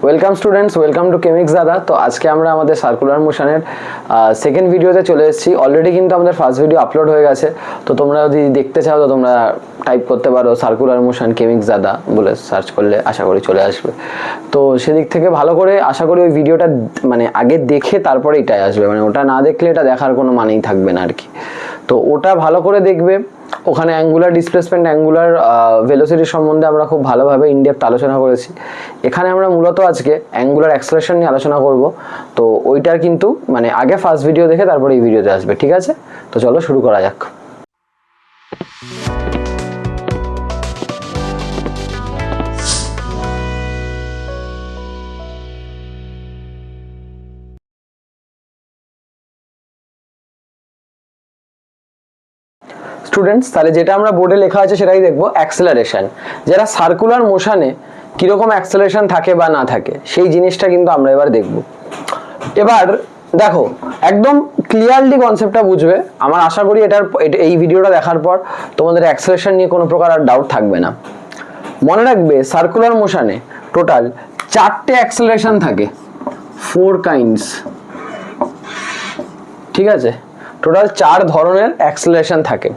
Welcome students, welcome to কেমিক্স দাদা। তো আজকে আমরা আমাদের সার্কুলার মোশনের সেকেন্ড ভিডিওতে চলে এসেছি। অলরেডি কিন্তু আমাদের ফার্স্ট ভিডিও আপলোড হয়ে গেছে। তো তোমরা যদি দেখতে চাও তো তোমরা টাইপ করতে পারো সার্কুলার মোশন কেমিক্স দাদা বলে সার্চ করলে আশা করি চলে আসবে। তো সেদিক থেকে ভালো করে আশা করি ওই ভিডিওটা মানে আগে দেখে তারপরে এটাই আসবে, মানে ওটা না দেখলে এটা দেখার কোনো মানেই থাকবে না আর কি। তো ওটা ভালো করে দেখবে। ওখানে অ্যাঙ্গুলার ডিসপ্লেসমেন্ট, অ্যাঙ্গুলার ভেলোসিটি সম্বন্ধে আমরা খুব ভালোভাবে ইনডেপথ আলোচনা করেছি। এখানে আমরা মূলত আজকে অ্যাঙ্গুলার অ্যাক্সেলারেশন নিয়ে আলোচনা করব। তো ওইটার কিন্তু মানে আগে ফার্স্ট ভিডিও দেখে তারপরে এই ভিডিওতে আসবে, ঠিক আছে? তো চলো শুরু করা যাক। স্টুডেন্টস, তাহলে যেটা আমরা বোর্ডে লেখা আছে সেটাই দেখবো, অ্যাক্সেলারেশন। যারা সার্কুলার মোশনে কিরকম অ্যাক্সেলারেশন থাকে বা না থাকে সেই জিনিসটা কিন্তু আমরা এবার দেখব। এবার দেখো, একদম ক্লিয়ারলি কনসেপ্টটা বুঝবে। আমার আশা করি এই ভিডিওটা দেখার পর তোমাদের অ্যাক্সেলারেশন নিয়ে কোনো প্রকার আর ডাউট থাকবে না। মনে রাখবে, সার্কুলার মোশনে টোটাল 4টে অ্যাক্সেলারেশন থাকে, 4 কাইন্ডস, ঠিক আছে? টোটাল 4 ধরনের অ্যাক্সেলারেশন থাকে।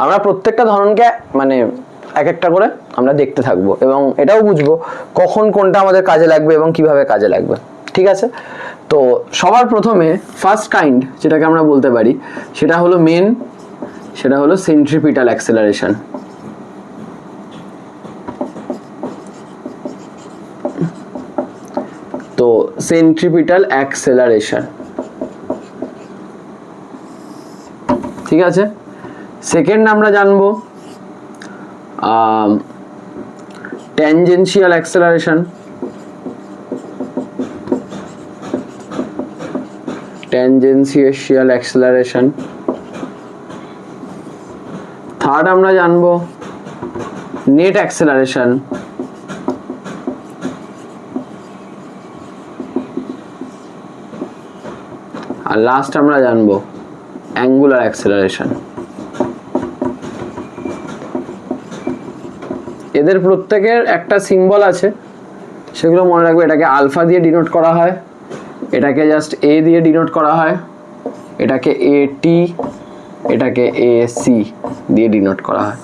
আমরা প্রত্যেকটা ধরনকে মানে এক একটা করে আমরা দেখতে থাকবো এবং এটাও বুঝবো কখন কোনটা আমাদের কাজে লাগবে এবং কিভাবে কাজে লাগবে, ঠিক আছে? তো সবার প্রথমে ফার্স্ট কাইন্ড যেটাকে আমরা বলতে পারি সেটা হলো সেটা হলো সেন্ট্রিপিটাল অ্যাক্সেলারেশন। তো সেন্ট্রিপিটাল অ্যাক্সেলারেশন, ঠিক আছে? সেকেন্ড আমরা জানবো tangential acceleration. Tangential acceleration. Third আমরা জানবো নেট অ্যাক্সেলারেশন। আর লাস্ট আমরা জানবো অ্যাঙ্গুলার অ্যাক্সেলারেশন। এদের প্রত্যেকের একটা সিম্বল আছে, সেগুলো মনে রাখবে। এটাকে আলফা দিয়ে ডিনোট করা হয়, এটাকে জাস্ট এ দিয়ে ডিনোট করা হয়, এটাকে এ টি, এটাকে এ সি দিয়ে ডিনোট করা হয়।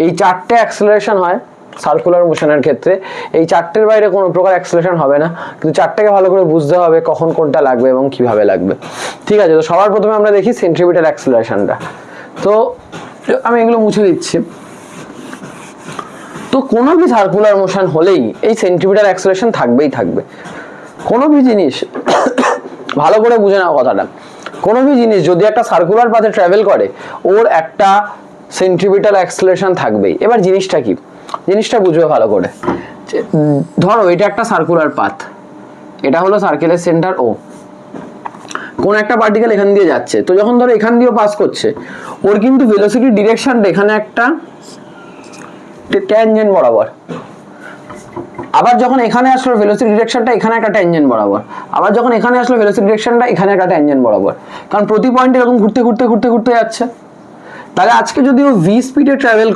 এই 4টে অ্যাক্সেলারেশন হয় সার্কুলার মোশনের ক্ষেত্রে। এই 4টের বাইরে কোনো প্রকার অ্যাক্সেলারেশন হবে না, কিন্তু 4টাকে ভালো করে বুঝতে হবে কখন কোনটা লাগবে এবং কিভাবে লাগবে, ঠিক আছে? তো সবার প্রথমে আমরা দেখি সেন্ট্রিপিটাল অ্যাক্সেলারেশনটা। তো আমি এগুলো মুছে দিচ্ছি। তো কোনো भी সার্কুলার মোশন হলেই এই সেন্ট্রিপিটাল অ্যাক্সেলারেশন থাকবেই থাকবে। কোনো भी জিনিস ভালো করে বুঝে নাও কথাটা, কোনো भी জিনিস যদি একটা সার্কুলার পাথে ট্রাভেল করে ওর একটা সেন্ট্রিপিটাল অ্যাক্সেলারেশন থাকবেই। এবার জিনিসটা কি, জিনিসটা বুঝবে ভালো করে। ধরো এটা একটা সার্কুলার পাথ, এটা হলো সার্কেলের সেন্টার ও, কোন একটা পার্টিকেল এখান দিয়ে যাচ্ছে। তো যখন ধরো এখান দিয়েও পাস করছে, ওর কিন্তু ভেলোসিটির ডিরেকশনটা এখানে একটা ট্যানজেন্ট বরাবর। আবার যখন এখানে আসলো ভেলোসিটি ডিরেকশনটা এখানে একটা ট্যানজেন্ট বরাবর। আবার যখন এখানে আসলো ভেলোসিটি ডিরেকশনটা এখানে একটা ট্যানজেন্ট বরাবর, কারণ প্রতি পয়েন্টে এরকম ঘুরতে ঘুরতে ঘুরতে ঘুরতে যাচ্ছে। তাহলে আজকে যদি ও ভি স্পিডে ট্রাভেল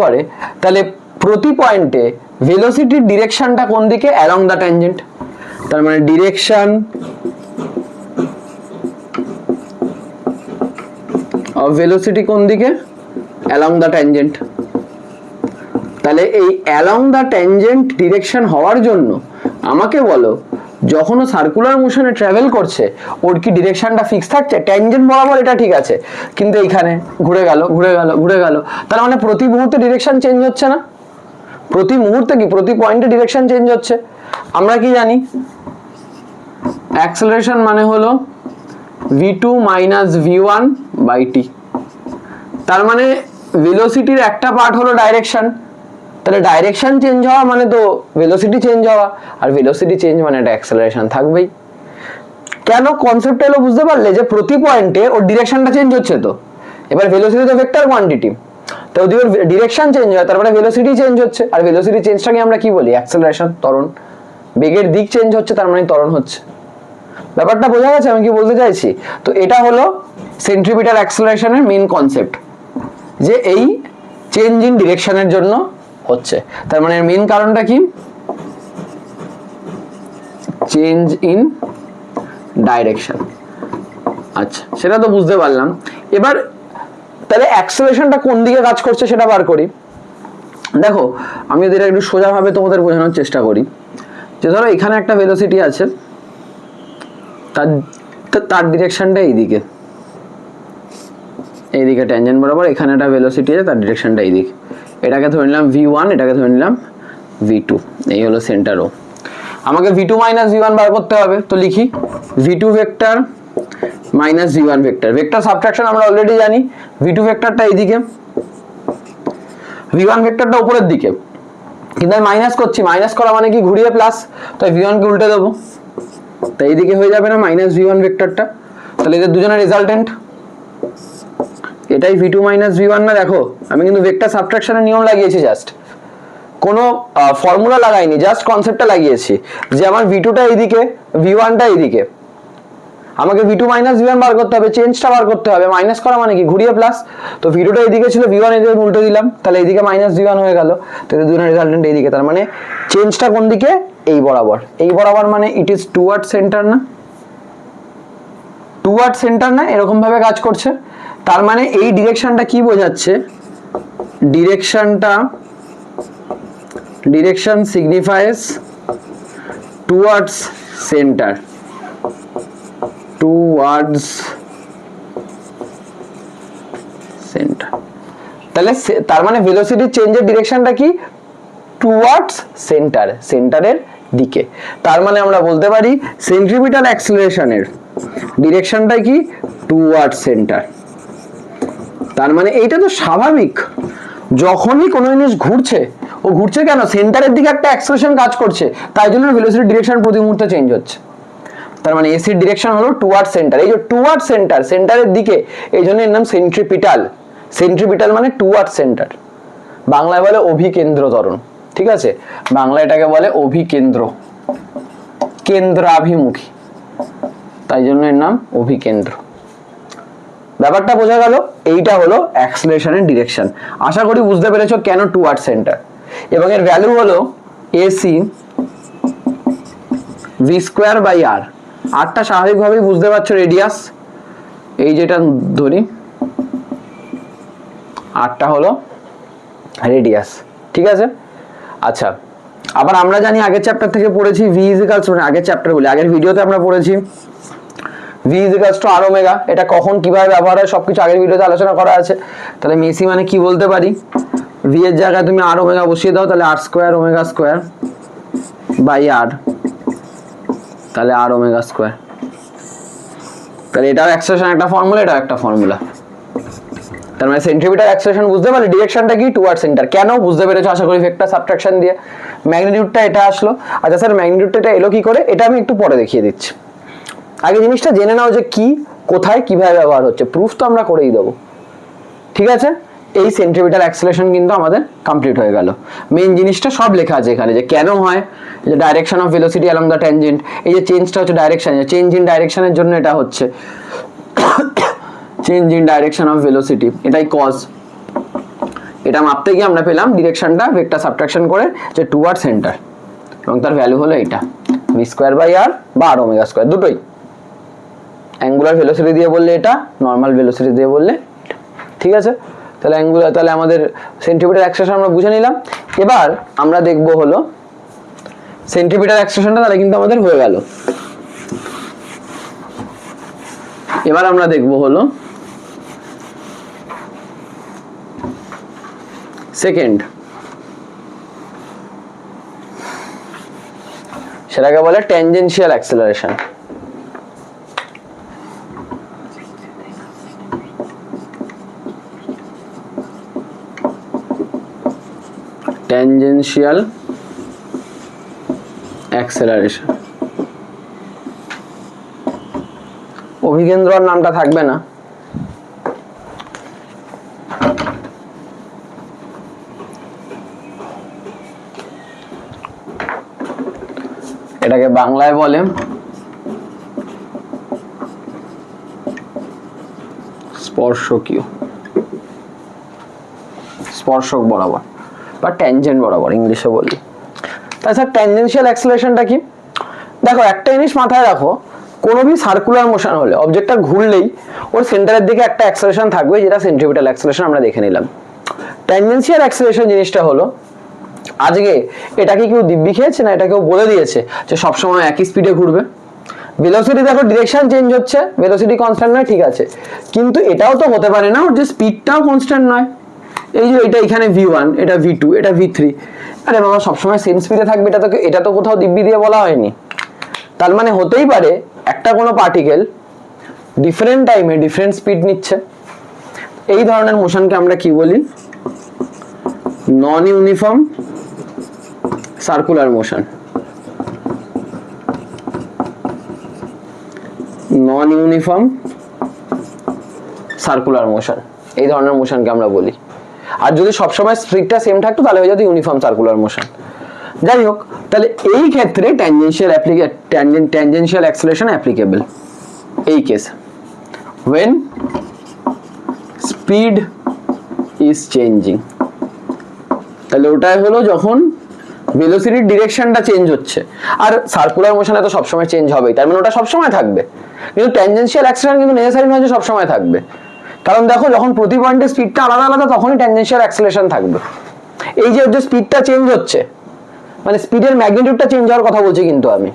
করে, তাহলে প্রতি পয়েন্টে ভেলোসিটির ডিরেকশনটা কোন দিকে? Along the tangent. তার মানে ডিরেকশন অফ ভেলোসিটি কোন দিকে? Along the tangent. তাহলে এই অ্যালং দ্য ট্যানজেন্ট ডিরেকশন হওয়ার জন্য আমাকে বলো, যখন ও সার্কুলার মোশনে ট্রাভেল করছে ওর কি ডিরেকশনটা ফিক্স থাকছে? ট্যানজেন্ট বরাবর এটা ঠিক আছে, কিন্তু এইখানে ঘুরে গেল ঘুরে গেল ঘুরে গেল। তার মানে প্রতি মুহূর্তে ডিরেকশন চেঞ্জ হচ্ছে না? প্রতি মুহূর্তে কি প্রতি পয়েন্টে ডিরেকশন চেঞ্জ হচ্ছে? আমরা কি জানি? অ্যাক্সেলারেশন মানে হলো v2 minus v1 by T. তার মানে ভেলোসিটির একটা পার্ট হলো ডাইরেকশন, তাহলে ডাইরেকশন চেঞ্জ হওয়া মানে তো ভেলোসিটি চেঞ্জ হওয়া, আর ভেলোসিটি চেঞ্জ মানে একটা অ্যাক্সেলারেশন থাকবেই। কেন? কনসেপ্টটা হলো বুঝতে পারলে যে প্রতি পয়েন্টে ওর ডিরেকশনটা চেঞ্জ হচ্ছে। তো এবার ভেলোসিটি তো ভেক্টর কোয়ান্টিটি, তো যদি ওর ডিরেকশন চেঞ্জ হয় তার মানে ভেলোসিটি চেঞ্জ হচ্ছে, আর ভেলোসিটি চেঞ্জটাকে আমরা কি বলি? অ্যাক্সেলারেশন, ত্বরণ। বেগের দিক চেঞ্জ হচ্ছে তার মানে ত্বরণ হচ্ছে। ব্যাপারটা বোঝা গেছে আমি কি বলতে চাইছি? তো এটা হলো সেন্ট্রিপিটাল অ্যাক্সেলারেশনের মেইন কনসেপ্ট, যে এই চেঞ্জ ইন ডিরেকশনের জন্য হচ্ছে। তার মানে মেইন কারণটা কি? Change in direction. আচ্ছা, সেটা তো বুঝতে পারলাম। এবার তাহলে অ্যাক্সেলারেশনটা কোন দিকে কাজ করছে সেটা বার করি। দেখো, আমি যদি এটা একটু সোজাভাবে তোমাদের বোঝানোর চেষ্টা করি, যে ধরো এখানে একটা ভেলোসিটি আছে, তার ডিরেকশনটা এইদিকে, এইদিকে ট্যানজেন্ট বরাবর এখানে একটা ভেলোসিটি আছে, তার ডিরেকশনটা এইদিকে। এটাকে ধরে নিলাম v1, এটাকে ধরে নিলাম v2, এই হলো সেন্টার ও। আমাকে v2 মাইনাস v1 বার করতে হবে, তো লিখি v2 vector minus v1 vector. Vector subtraction আমরা অলরেডি জানি, v2 ভেক্টরটা এইদিকে, v1 ভেক্টরটা উপরের দিকে, কিন্তু আমি মাইনাস করছি, মাইনাস করা মানে কি ঘুরিয়ে প্লাস, তাই v1 কে উল্টে দেবো, তাই এইদিকে হয়ে যাবে না মাইনাস v1 ভেক্টরটা। তাহলে এদের দুজনের রেজাল্টেন্ট এটাই v2 মাইনাস v1 না। দেখো আমি কিন্তু ভেক্টর সাবট্রাকশনের নিয়ম লাগিয়েছি, জাস্ট কোনো ফর্মুলা লাগাইনি, জাস্ট কনসেপ্টটা লাগিয়েছি যে আমার v2টা এইদিকে, v1টা এইদিকে, আমাকে v2 মাইনাস v1 বার করতে হবে, চেঞ্জটা বার করতে হবে। মাইনাস করা মানে কি ঘুরিয়ে প্লাস, তো v2টা এইদিকে ছিল, v1 এদিকে উল্টো দিলাম, তাহলে এইদিকে মাইনাস v1 হয়ে গেল, তাহলে দুজনের রেজাল্টেন্ট এইদিকে। তার মানে চেঞ্জটা কোন দিকে? এই বরাবর। এই বরাবর মানে ইট ইজ টুয়ার্ড সেন্টার না, টুয়ার্ড সেন্টার না, এরকম ভাবে কাজ করছে। তার মানে এই ডিরেকশনটা কি বোঝাচ্ছে? Direction সিগনিফাইস towards centre, towards centre. তাহলে তার মানে ভেলোসিটি চেঞ্জের ডিরেকশনটা কি? টুয়ার্ডস সেন্টার, সেন্টারের দিকে। তার মানে আমরা বলতে পারি সেন্ট্রিপিটাল অ্যাক্সেলারেশনের ডিরেকশনটা কি? Towards centre. তার মানে এইটা তো স্বাভাবিক, যখনই কোনো জিনিস ঘুরছে, ও ঘুরছে কেন? সেন্টারের দিকে একটা অ্যাক্সেলারেশন কাজ করছে, তাই জন্য ভেলোসিটির ডিরেকশন প্রতি মুহূর্তে চেঞ্জ হচ্ছে। তার মানে এসির ডিরেকশন হলো টুয়ার্ড সেন্টার। এই যে টুয়ার্ড সেন্টার, সেন্টারের দিকে, এই জন্য এর নাম সেন্ট্রিপিটাল। সেন্ট্রিপিটাল মানে টুয়ার্ড সেন্টার, বাংলায় বলে অভিকেন্দ্র ত্বরণ। ঠিক আছে, বাংলায় এটাকে বলে অভিকেন্দ্র, কেন্দ্রাভিমুখী, তাই জন্য এর নাম অভিকেন্দ্র। ব্যাপারটা বোঝা গেল? এইটা হলো অ্যাক্সেলারেশনের ডিরেকশন। আশা করি বুঝতে পেরেছো কেন টুয়ার্ড সেন্টার। এবং এর ভ্যালু হলো এসি ভি স্কোয়ার বাই আর। আরটা স্বাভাবিকভাবেই বুঝতে পারছো, রেডিয়াস, এই যেটা ধরি আরটা হলো রেডিয়াস। ঠিক আছে, আচ্ছা আবার আমরা জানি আগের চ্যাপ্টার থেকে পড়েছি ভি ইজিক্যালস, আগের চ্যাপ্টার বলে আগের ভিডিওতে আমরা পড়েছি ভি ইজিক্যালস টু আর ওমেগা। এটা কখন কিভাবে ব্যবহার হয় সবকিছু আগের ভিডিওতে আলোচনা করা আছে। তাহলে মেসি মানে কি বলতে পারি? ভি এর জায়গায় তুমি আর ওমেগা বসিয়ে দাও, তাহলে আর square omega square by R, তাহলে আর ওমেগা স্কোয়ার। তাহলে এটাও অ্যাক্সেলারেশন একটা ফর্মুলা, এটাও একটা ফর্মুলা। তার মানে সেন্ট্রিপিটাল অ্যাক্সেলারেশন বুঝতে পারলে ডিরেকশনটা কি? Toward centre. কেন বুঝতে পেরেছো আশা করি ভেক্টর সাবট্রাকশন দিয়ে। ম্যাগনিটিউডটা এটা আসলো। আচ্ছা স্যার ম্যাগনিটিউডটা এটা এলো কি করে? এটা আমি একটু পরে দেখিয়ে দিচ্ছি। আগে জিনিসটা জেনে নাও যে কি, কোথায়, কিভাবে ব্যবহার হচ্ছে। প্রুফ তো আমরা করেই দেবো। ঠিক আছে, এই সেন্ট্রিপিটাল অ্যাক্সেলারেশন কিন্তু আমাদের কমপ্লিট হয়ে গেল। মেইন জিনিসটা সব লেখা আছে এখানে, যে কেন হয়, যে direction of velocity along the tangent, এই যে চেঞ্জটা হচ্ছে ডাইরেকশন, চেঞ্জ ইন ডাইরেকশনের জন্য এটা হচ্ছে change in direction of velocity, এটাই কজ। এটা মাপতে গিয়ে আমরা পেলাম ডিরেকশনটা ভেক্টর সাবট্রাকশন করে যে টুয়ার্ড সেন্টার, এবং তার ভ্যালু হলো এটা ভি স্কোয়ার বাই আর বা আর ওমেগা স্কোয়ার, দুটোই। অ্যাঙ্গুলার ভেলোসিটি দিয়ে বললে এটা, নর্মাল ভেলোসিটি দিয়ে বললে এটা। ঠিক আছে, তাহলে অ্যাঙ্গুলার, তাহলে আমাদের সেন্ট্রিপিটাল অ্যাক্সেলারেশন আমরা বুঝে নিলাম। এবার আমরা দেখব হলো সেন্ট্রিপিটাল অ্যাক্সেলারেশনটা, তাহলে কিন্তু আমাদের হয়ে গেল। এবার আমরা দেখব হলো সেকেন্ড, সেটাকে বলে ট্যানজেনশিয়াল অ্যাক্সেলারেশন। ট্যানজেনশিয়াল অ্যাক্সেলারেশন, অভিকেন্দ্র নামটা থাকবে না, এটাকে বাংলায় বলে স্পর্শকীয়, স্পর্শক বরাবর। বা ট্যানজেন্ট বরাবর ইংলিশে বলি। তাই স্যার ট্যানজেনশিয়াল অ্যাক্সেলারেশনটা কি? দেখো একটা জিনিস মাথায় রাখো, কোনো भी সার্কুলার মোশন হলে অবজেক্টটা ঘুরলেই ওর সেন্টারের দিকে একটা অ্যাক্সেলারেশন থাকবে, যেটা সেন্ট্রিপিটাল অ্যাক্সেলারেশন আমরা দেখে নিলাম। ট্যানজেনশিয়াল অ্যাক্সেলারেশন জিনিসটা হলো, আজকে এটা কি কেউ দিব্যি খেয়েছে না এটা কেউ বলে দিয়েছে যে সবসময় একই স্পিডে ঘুরবে? ভেলোসিটি দেখো ডিরেকশন চেঞ্জ হচ্ছে, ভেলোসিটি কনস্ট্যান্ট নয় ঠিক আছে, কিন্তু এটাও তো হতে পারে না ওর যে স্পিডটাও কনস্ট্যান্ট নয়। এই যে এটা এখানে v1, এটা v2, এটা v3, আরে বাবা সবসময় সেম স্পিডে থাকবে এটা তো কোথাও দিব্যি দিয়ে বলা হয়নি। তার মানে হতেই পারে একটা কোনো পার্টিকেল ডিফারেন্ট টাইমে ডিফারেন্ট স্পিড নিচ্ছে। এই ধরনের মোশনকে আমরা কি বলি? নন ইউনিফর্ম সার্কুলার মোশন। নন ইউনিফর্ম সার্কুলার মোশন, এই ধরনের মোশনকে আমরা বলি। আর যদি সবসময় স্পিডটা সেম থাকতো তাহলে হয়ে যেত ইউনিফর্ম সার্কুলার মোশন। যাই হোক, তাহলে এই ক্ষেত্রে ট্যানজেনশিয়াল অ্যাক্সেলারেশন অ্যাপ্লিকেবল এই case when speed is changing। তাহলে ওটাই হলো যখন ভেলোসিটির ডিরেকশনটা চেঞ্জ হচ্ছে। আর সার্কুলার মোশনে তো সবসময় চেঞ্জ হবেই, তার মানে ওটা সবসময় থাকবে। কিন্তু ট্যানজেনশিয়াল অ্যাক্সেলারেশন কিন্তু নেসেসারি নয় যে সবসময় থাকবে, কারণ দেখো যখন প্রতি পয়েন্টে স্পিডটা আলাদা আলাদা তখনই ট্যানজেনশিয়াল অ্যাক্সেলারেশন থাকবে। এই যে স্পিডটা চেঞ্জ হচ্ছে মানে স্পিডের ম্যাগনিটিউডটা চেঞ্জ হওয়ার কথা বলছি, কিন্তু আমি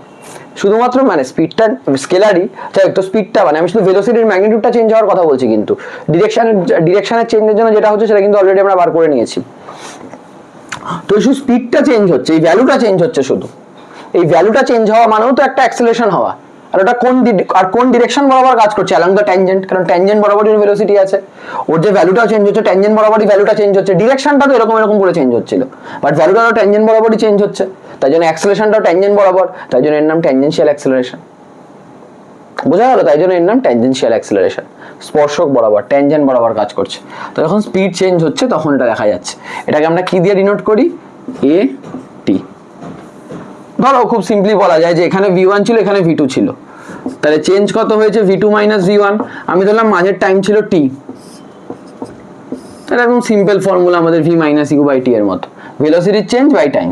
শুধুমাত্র মানে স্পিডটা স্কেলারই যাই তো স্পিডটা মানে আমি শুধু ভেলোসিটির ম্যাগনিটিউডটা চেঞ্জ হওয়ার কথা বলছি, কিন্তু ডিরেকশনের চেঞ্জের জন্য যেটা হচ্ছে সেটা কিন্তু অলরেডি আমরা বার করে নিয়েছি। তো শুধু স্পিডটা চেঞ্জ হচ্ছে, এই ভ্যালুটা চেঞ্জ হচ্ছে, শুধু এই ভ্যালুটা চেঞ্জ হওয়া মানেও তো একটা অ্যাক্সেলারেশন হওয়া। আর ওটা কোন ডিরেকশন বরাবর কাজ করছে? অ্যালং দ্য ট্যানজেন্ট, কারণ ট্যানজেন্ট বরাবরই ভেলোসিটি আছে। ওর যে ভ্যালুটাও চেঞ্জ হচ্ছে ট্যানজেন্ট বরাবরই ভ্যালুটা চেঞ্জ হচ্ছে, ডিরেকশনটা তো এরকম করে চেঞ্জ হচ্ছিল, বাট ভ্যালুটাও ট্যানজেন্ট বরাবরই চেঞ্জ হচ্ছে, তাই জন্য অ্যাক্সেলারেশনটাও ট্যানজেন্ট বরাবর, তাই জন্য এর নাম ট্যানজেনশিয়াল অ্যাক্সেলারেশন। বোঝা গেল? তাই জন্য এর নাম ট্যানজেনশিয়াল অ্যাক্সেলারেশন, স্পর্শক বরাবর ট্যানজেন্ট বরাবর কাজ করছে। তো যখন স্পিড চেঞ্জ হচ্ছে তখন এটা দেখা যাচ্ছে। এটাকে আমরা কি দিয়ে ডিনোট করি? এ টি। ধরো খুব সিম্পলি বলা যায় যে এখানে v1 ছিল, এখানে v2 ছিল, তাহলে চেঞ্জ কত হয়েছে? v2 minus v1। আমি ধরলাম মাঝের টাইম ছিল t, তাহলে একদম সিম্পল ফর্মুলা আমাদের v minus you by T এর মতো, ভেলোসিটির চেঞ্জ বাই টাইম।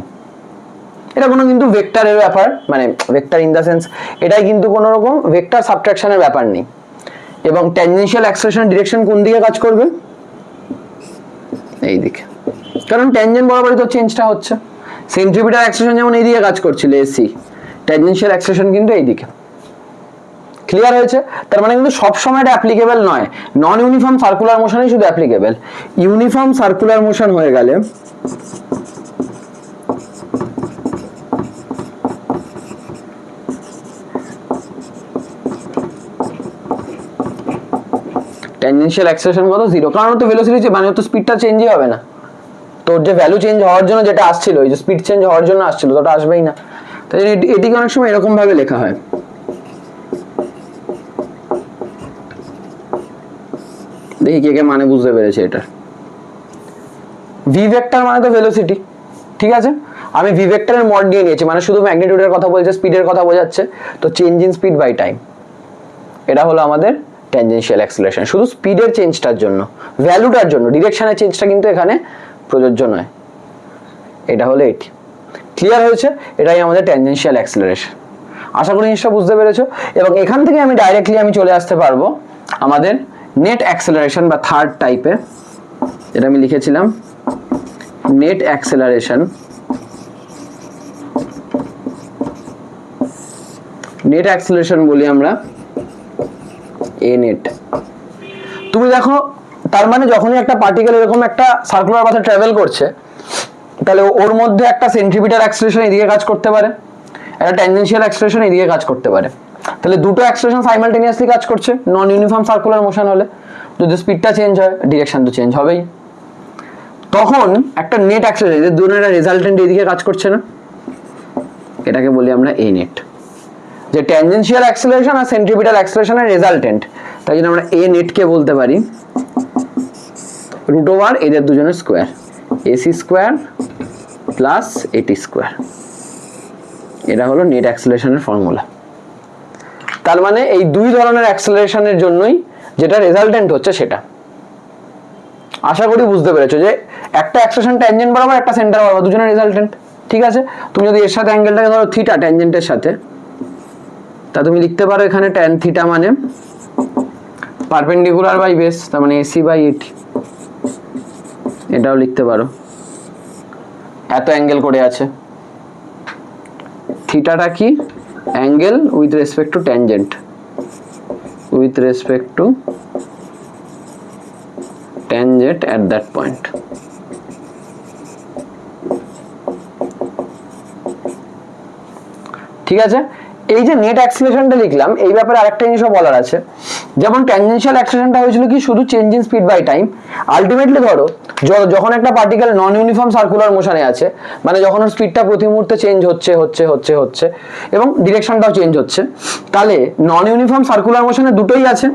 এটা কোনো কিন্তু ভেক্টরের ব্যাপার, মানে ভেক্টর ইন দ্য সেন্স এটাই কিন্তু কোনো রকম ভেক্টর সাবট্রাকশনের ব্যাপার নেই। এবং ট্যানজেনশিয়াল অ্যাক্সেলারেশনের ডিরেকশন কোন দিকে কাজ করবে? এই দিকে, কারণ ট্যানজেন্ট বরাবরই তো চেঞ্জটা হচ্ছে। সেন্ট্রিপিটাল অ্যাক্সেলারেশন যেমন এই দিকে কাজ করছিল এসি, ট্যানজেনশিয়াল অ্যাক্সেলারেশন কিন্তু এই দিকে। ক্লিয়ার হয়েছে? তার মানে কিন্তু সব সময় এটা অ্যাপ্লিকেবল নয়, নন ইউনিফর্ম সার্কুলার মোশনই শুধু অ্যাপ্লিকেবল। ইউনিফর্ম সার্কুলার মোশন হয়ে গেলে ট্যানজেনশিয়াল অ্যাক্সেলারেশন কত? 0, কারণ তো ভেলোসিটি মানে তো স্পিডটা চেঞ্জই হবে না, তোর যে ভ্যালু চেঞ্জ হওয়ার জন্য যেটা আসছিল, ওই যে স্পিড চেঞ্জ হওয়ার জন্য আসছিল, তো ওটা আসবেই না। তাই এটিকে অনেক সময় এরকম ভাবে লেখা হয়, দেখি কে কে মানে বুঝতে পেরেছে এটা। ভি ভেক্টর মানে তো ভেলোসিটি, ঠিক আছে? আমি ভি ভেক্টরের মড নিয়ে নিয়েছি, মানে শুধু ম্যাগনিটিউডের কথা বলছে, স্পিডের কথা বোঝাচ্ছে, তো change in speed by time. এটা হলো আমাদের ট্যানজেনশিয়াল অ্যাক্সেলারেশন, শুধু স্পিডের চেঞ্জটার জন্য, ভ্যালুটার জন্য, ডিরেকশনের চেঞ্জটা কিন্তু এখানে প্রযোজ্য নয়। এটা হলো এটি। ক্লিয়ার হয়েছে? এটাই আমাদের ট্যানজেনশিয়াল অ্যাক্সেলারেশন। আশা করি জিনিসটা বুঝতে পেরেছো। এবং এখান থেকে আমি ডাইরেক্টলি চলে আসতে পারবো আমাদের নেট অ্যাক্সেলারেশন বা থার্ড টাইপে। এটা আমি লিখেছিলাম নেট অ্যাক্সেলারেশন। নেট অ্যাক্সেলারেশন বলি আমরা এ নেট। তুমি দেখো, তার মানে যখনই একটা পার্টিকেল এরকম একটা সার্কুলার পাথে ট্রাভেল করছে, তাহলে ওর মধ্যে একটা সেন্ট্রিপিটাল অ্যাক্সেলারেশন এদিকে কাজ করতে পারে, একটা ট্যানজেনশিয়াল অ্যাক্সেলারেশন এদিকে কাজ করতে পারে। তাহলে দুটো অ্যাক্সেলারেশন সাইমালটেনিয়াসলি কাজ করছে নন ইউনিফর্ম সার্কুলার মোশন হলে। যদি স্পিডটা চেঞ্জ হয় ডিরেকশন তো চেঞ্জ হবেই। তখন একটা নেট অ্যাক্সেলারেশন, দুটোর রেজাল্টেন্ট এদিকে কাজ করছে না, এটাকে বলি আমরা এ নেট। যে ট্যানজেনশিয়াল অ্যাক্সেলারেশন আর সেন্ট্রিপিটাল অ্যাক্সেলারেশনের রেজাল্টেন্ট, তাই জন্য আমরা এ নেটকে বলতে পারি রুট ওভার এদের দুজনের square, AC square plus AT square. এটা হলো নেট অ্যাক্সেলারেশনের ফর্মুলা। তার মানে এই দুই ধরনের অ্যাক্সেলারেশনের জন্যই যেটা রেজাল্টেন্ট হচ্ছে সেটা। আশা করি বুঝতে পেরেছো যে একটা অ্যাক্সেশন ট্যানজেন্ট বরাবর, একটা সেন্টার বরাবর, দুজনের রেজাল্টেন্ট। ঠিক আছে, তুমি যদি এর সাথে অ্যাঙ্গেলটাকে ধরো থিটা ট্যানজেন্টের সাথে, তা তুমি লিখতে পারো এখানে ট্যান থিটা মানে পারপেন্ডিকুলার বাই বেস, তার মানে এসি বাই এটি, এটাও লিখতে পারো। এত অ্যাঙ্গেল করে আছে, থিটাটা কি? Angle with respect two tangent, with respect two tangent at that point. ঠিক আছে, এই যে নেট অ্যাক্সিলারেশনটা লিখলাম, এই ব্যাপারে আরেকটা জিনিসও বলার আছে। যেমন ট্যানজেনশিয়াল অ্যাক্সিলারেশনটা হয়েছিল কি শুধু change in speed by time. Ultimately ধরো যখন একটা পার্টিকেল নন ইউনিফর্ম সার্কুলার মোশনে আছে, মানে যখন ওর স্পিডটা প্রতি মুহূর্তে চেঞ্জ হচ্ছে এবং ডিরেকশনটাও চেঞ্জ হচ্ছে, তাহলে নন ইউনিফর্ম সার্কুলার মোশনে দুটোই আছে,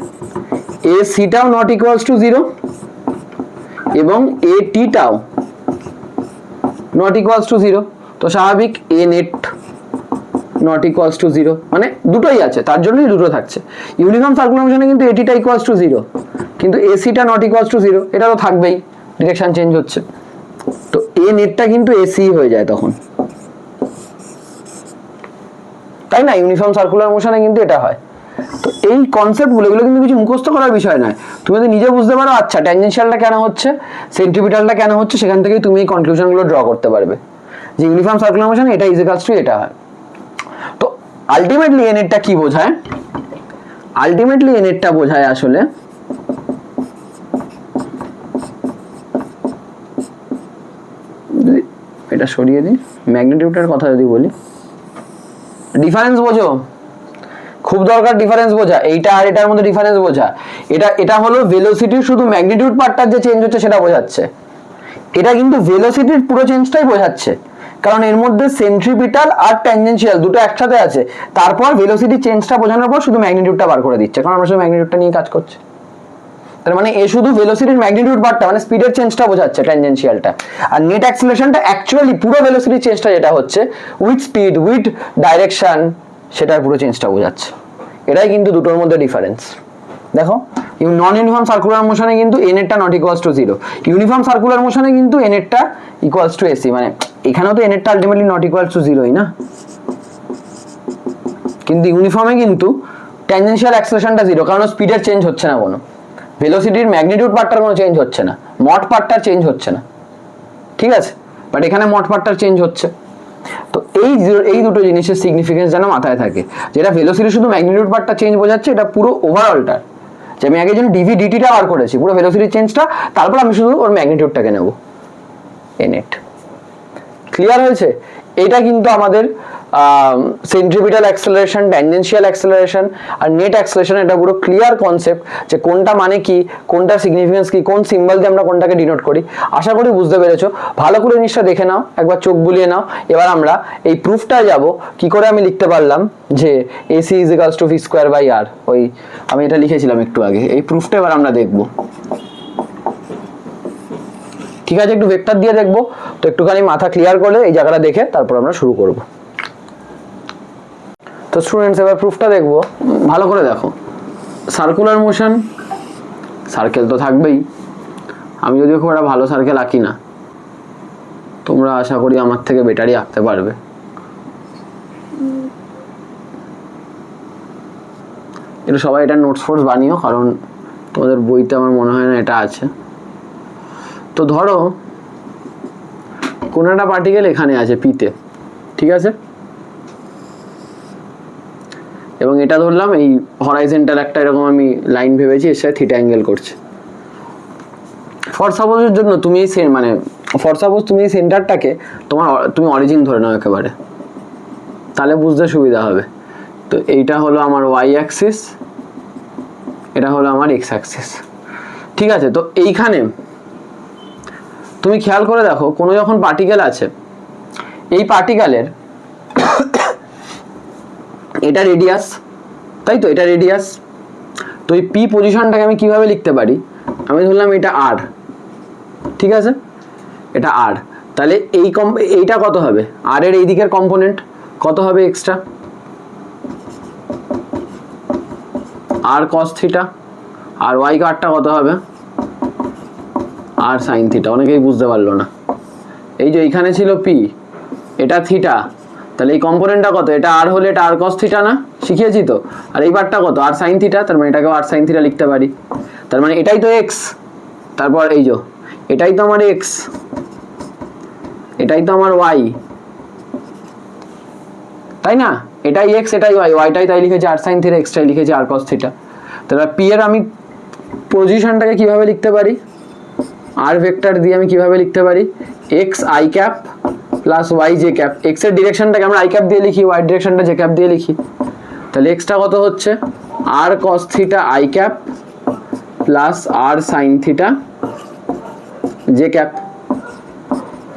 এ সিটাও নট ইকুয়ালস টু 0 এবং এ টিটাও নট ইকুয়ালস টু 0। তো স্বাভাবিক এ নেট নট ইকুয়ালস টু 0, মানে দুটোই আছে, তার জন্যই দুটো থাকছে। ইউনিফর্ম সার্কুলার মোশনে কিন্তু এটিটা ইকুয়ালস টু 0, কিন্তু এসিটা নট ইকুয়ালস টু 0, এটা তো থাকবেই, ডিরেকশন চেঞ্জ হচ্ছে। তো এ নেটটা কিন্তু এসি হয়ে যায় তখন, তাই না? ইউনিফর্ম সার্কুলার মোশনে কিন্তু এটা হয়। তো এই কনসেপ্টগুলো, এগুলো কিন্তু কিছু মুখস্থ করার বিষয় নয়। তুমি যদি নিজে বুঝতে পারো, আচ্ছা ট্যানজেনশিয়ালটা কেন হচ্ছে, সেন্ট্রিপিটালটা কেন হচ্ছে, সেখান থেকেই তুমি এই কনক্লুশনগুলো ড্র করতে পারবে যে ইউনিফর্ম সার্কুলার মোশনে এটা ইজ ইকুয়ালস টু এটা হয়। তো আলটিমেটলি এ নেটটা কি বোঝায়? আলটিমেটলি এ নেটটা বোঝায় আসলে এটা সরিয়ে দিই, ম্যাগনিটিউডের কথা যদি বলি, ডিফারেন্স বোঝো, খুব দরকার ডিফারেন্স বোঝা। এইটা আর এটার মধ্যে ডিফারেন্স বোঝা। এটা হলো ভেলোসিটির শুধু ম্যাগনিটিউড পার্টটা যে চেঞ্জ হচ্ছে সেটা বোঝাচ্ছে, এটা কিন্তু ভেলোসিটির পুরো চেঞ্জটাই বোঝাচ্ছে, কারণ এর মধ্যে সেন্ট্রিপিটাল আর ট্যানজেনশিয়াল দুটো একসাথে আছে। তারপর ভেলোসিটি চেঞ্জটা বোঝানোর পর শুধু ম্যাগনিটিউডটা বার করে দিচ্ছে, কারণ আমরা শুধু ম্যাগনিটিউডটা নিয়ে কাজ করছি। তার মানে এ শুধু ভেলোসিটির ম্যাগনিটিউড পার্টটা, মানে স্পিডের চেঞ্জটা বোঝাচ্ছে ট্যানজেনশিয়ালটা, আর নেট অ্যাক্সিলারেশনটা অ্যাকচুয়ালি পুরো ভেলোসিটির চেঞ্জটা যেটা হচ্ছে উইথ স্পিড উইথ ডাইরেকশন, সেটার পুরো চেঞ্জটা বোঝাচ্ছে। এটাই কিন্তু দুটোর মধ্যে ডিফারেন্স। দেখো, নন ইউনিফর্ম সার্কুলার মোশনে কিন্তু এ নেটটা not equals to 0, uniform circular মোশনে কিন্তু এ নেটটা ইকুয়ালস টু এসি, মানে এখানেও তো এ নেটটা আলটিমেটলি নট ইকুয়ালস টু 0ই না, কিন্তু ইউনিফর্মে কিন্তু ট্যানজেনশিয়াল অ্যাক্সিলারেশনটা 0, কারণ স্পিডের চেঞ্জ হচ্ছে না, কোনো ভেলোসিটির ম্যাগনিটিউড পার্টটার কোনো চেঞ্জ হচ্ছে না, মড পার্টটার চেঞ্জ হচ্ছে না। ঠিক আছে, বাট এখানে মড পার্টটার চেঞ্জ হচ্ছে। তো এই দুটো জিনিসের সিগনিফিকেন্স যেন মাথায় থাকে, যেটা ভেলোসিটি শুধু ম্যাগনিটিউড পার্টটা চেঞ্জ বোঝাচ্ছে, এটা পুরো ওভারঅলটা, যে আমি আগে যেন ডিভি ডিটিটা বার করেছি পুরো ভেলোসিটির চেঞ্জটা, তারপর আমি শুধু ওর ম্যাগনিটিউডটাকে নেব, এ নেট। ক্লিয়ার হয়েছে? এটা কিন্তু আমাদের সেন্ট্রিপিটাল অ্যাক্সেলারেশন, ট্যানজেনশিয়াল অ্যাক্সেলারেশন আর নেট অ্যাক্সেলারেশন, এটা পুরো ক্লিয়ার কনসেপ্ট যে কোনটা মানে কি, কোনটার সিগনিফিকেন্স কি, কোন সিম্বল দিয়ে আমরা কোনটাকে ডিনোট করি। আশা করি বুঝতে পেরেছো। ভালো করে জিনিসটা দেখে নাও, একবার চোখ বুলিয়ে নাও। এবার আমরা এই প্রুফটায় যাব, কি করে আমি লিখতে পারলাম যে AC is equals to V square by R, ওই আমি এটা লিখেছিলাম একটু আগে, এই প্রুফটা এবার আমরা দেখবো। ঠিক আছে, একটু ভেক্টর দিয়ে দেখবো। তো একটুখানি মাথা ক্লিয়ার করে এই জায়গাটা দেখে তারপর আমরা শুরু করব। তো স্টুডেন্টস, এবার প্রুফটা দেখবো, ভালো করে দেখো। সার্কুলার মোশন, সার্কেল তো থাকবেই। আমি যদিও খুব একটা ভালো সার্কেল আঁকি না, তোমরা আশা করি আমার থেকে বেটারই আঁকতে পারবে। এটা সবাই এটা নোটস ফোর্স বানিও, কারণ তোমাদের বইতে আমার মনে হয় না এটা আছে। তো ধরো কোন একটা পার্টিকেল এখানে আছে পিতে, ঠিক আছে, এবং এটা ধরলাম এই হরাইজন্টাল একটা এরকম আমি লাইন ভেবেছি, এর সাথে থিটা অ্যাঙ্গেল করছে। ফর সাপোজের জন্য তুমি মানে ফর সাপোজ তুমি এই সেন্টারটাকে তুমি অরিজিন ধরে নাও একেবারে, তাহলে বুঝতে সুবিধা হবে। তো এইটা হলো আমার ওয়াই অ্যাক্সিস, এটা হলো আমার এক্স অ্যাক্সিস। ঠিক আছে, তো এইখানে তুমি খেয়াল করে দেখো, কোনো যখন পার্টিকেল আছে, এই পার্টিকেলের এটা রেডিয়াস, তাই তো, এটা রেডিয়াস। তো এই পি পজিশনটাকে আমি কিভাবে লিখতে পারি, আমি ধরলাম এটা আর, ঠিক আছে, এটা আর। তাহলে এইটা কত হবে, আর এর এই দিকের কম্পোনেন্ট কত হবে এক্সট্রা, আর কস থিটা, আর ওয়াই কারটা কত হবে, আর সাইন থিটা, অনেকেই বুঝতে পারলো না। এই যে এইখানে ছিল পি, এটা থিটা, তাহলে এই কম্পোনেন্টটা কত, এটা আর হলে এটা আর কস থিটা না, শিখিয়েছি তো। আর এই পার্টটা কত, আর সাইন থিটা, তার মানে এটাকেও আর সাইন থিটা লিখতে পারি। তার মানে এটাই তো এক্স, তারপর এই যে এটাই তো আমার এক্স, এটাই তো আমার ওয়াই, তাই না? এটাই এক্স, এটাই ওয়াই, ওয়াইটাই তাই লিখেছি আর সাইন থিটা, এক্সটাই লিখেছি আর কস থিটা। তাহলে পি এর আমি পজিশনটাকে কিভাবে লিখতে পারি, আর ভেক্টর দিয়ে আমি কিভাবে লিখতে পারি, X I cap plus Y J cap. X এর ডিরেকশনটাকে আমরা আই ক্যাপ দিয়ে লিখি, ওয়াই ডিরেকশনটা জে ক্যাপ দিয়ে লিখি। তাহলে এক্সটা কত হচ্ছে, R cos theta I cap plus R sine theta J cap.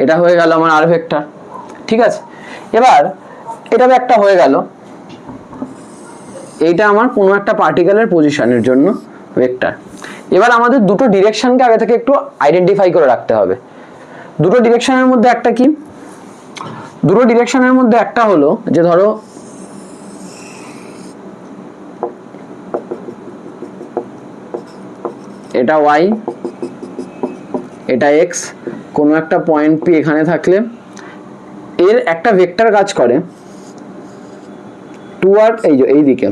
এটা হয়ে গেল আমার আর ভেক্টর, ঠিক আছে। এবার এটা একটা হয়ে গেল, এইটা আমার কোনো একটা পার্টিকেলের পজিশনের জন্য ভেক্টর। এবার আমাদের দুটো ডিরেকশনকে আগে থেকে একটু আইডেন্টিফাই করে রাখতে হবে। দুটো ডিরেকশনের মধ্যে একটা কি, দুটো ডিরেকশনের মধ্যে একটা হলো যে ধরো এটা ওয়াই, এটা এক্স, কোনো একটা পয়েন্ট পি এখানে থাকলে এর একটা ভেক্টর কাজ করে টুয়ার্ড এই যে এইদিকে,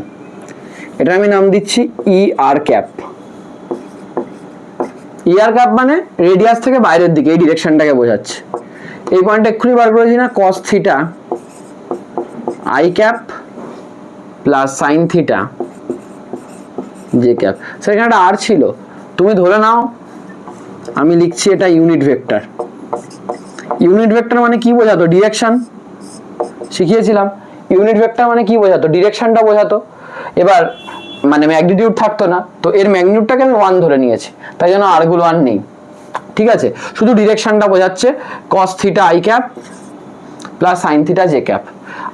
এটা আমি নাম দিচ্ছি ই আর ক্যাপ। ই আর ক্যাপ মানে রেডিয়াস থেকে বাইরের দিকে, এই ডিরেকশনটাকে বোঝাচ্ছে। এই পয়েন্টটা এক্ষুনি বার করেছি না, কস theta I cap plus sine theta J cap. সেখানে একটা আর ছিল, তুমি ধরে নাও আমি লিখছি এটা ইউনিট ভেক্টর। ইউনিট ভেক্টর মানে কি বোঝাতো, ডিরেকশন, শিখিয়েছিলাম। ইউনিট ভেক্টর মানে কি বোঝাতো, ডিরেকশনটা বোঝাতো। এবার মানে ম্যাগনিটিউড থাকতো না, তো এর ম্যাগনিটিউডটাকে আমি 1 ধরে নিয়েছি, তাই জন্য আর গুলো আর নেই, ঠিক আছে। শুধু ডিরেকশনটা বোঝাচ্ছে cos theta I cap plus sine theta J cap.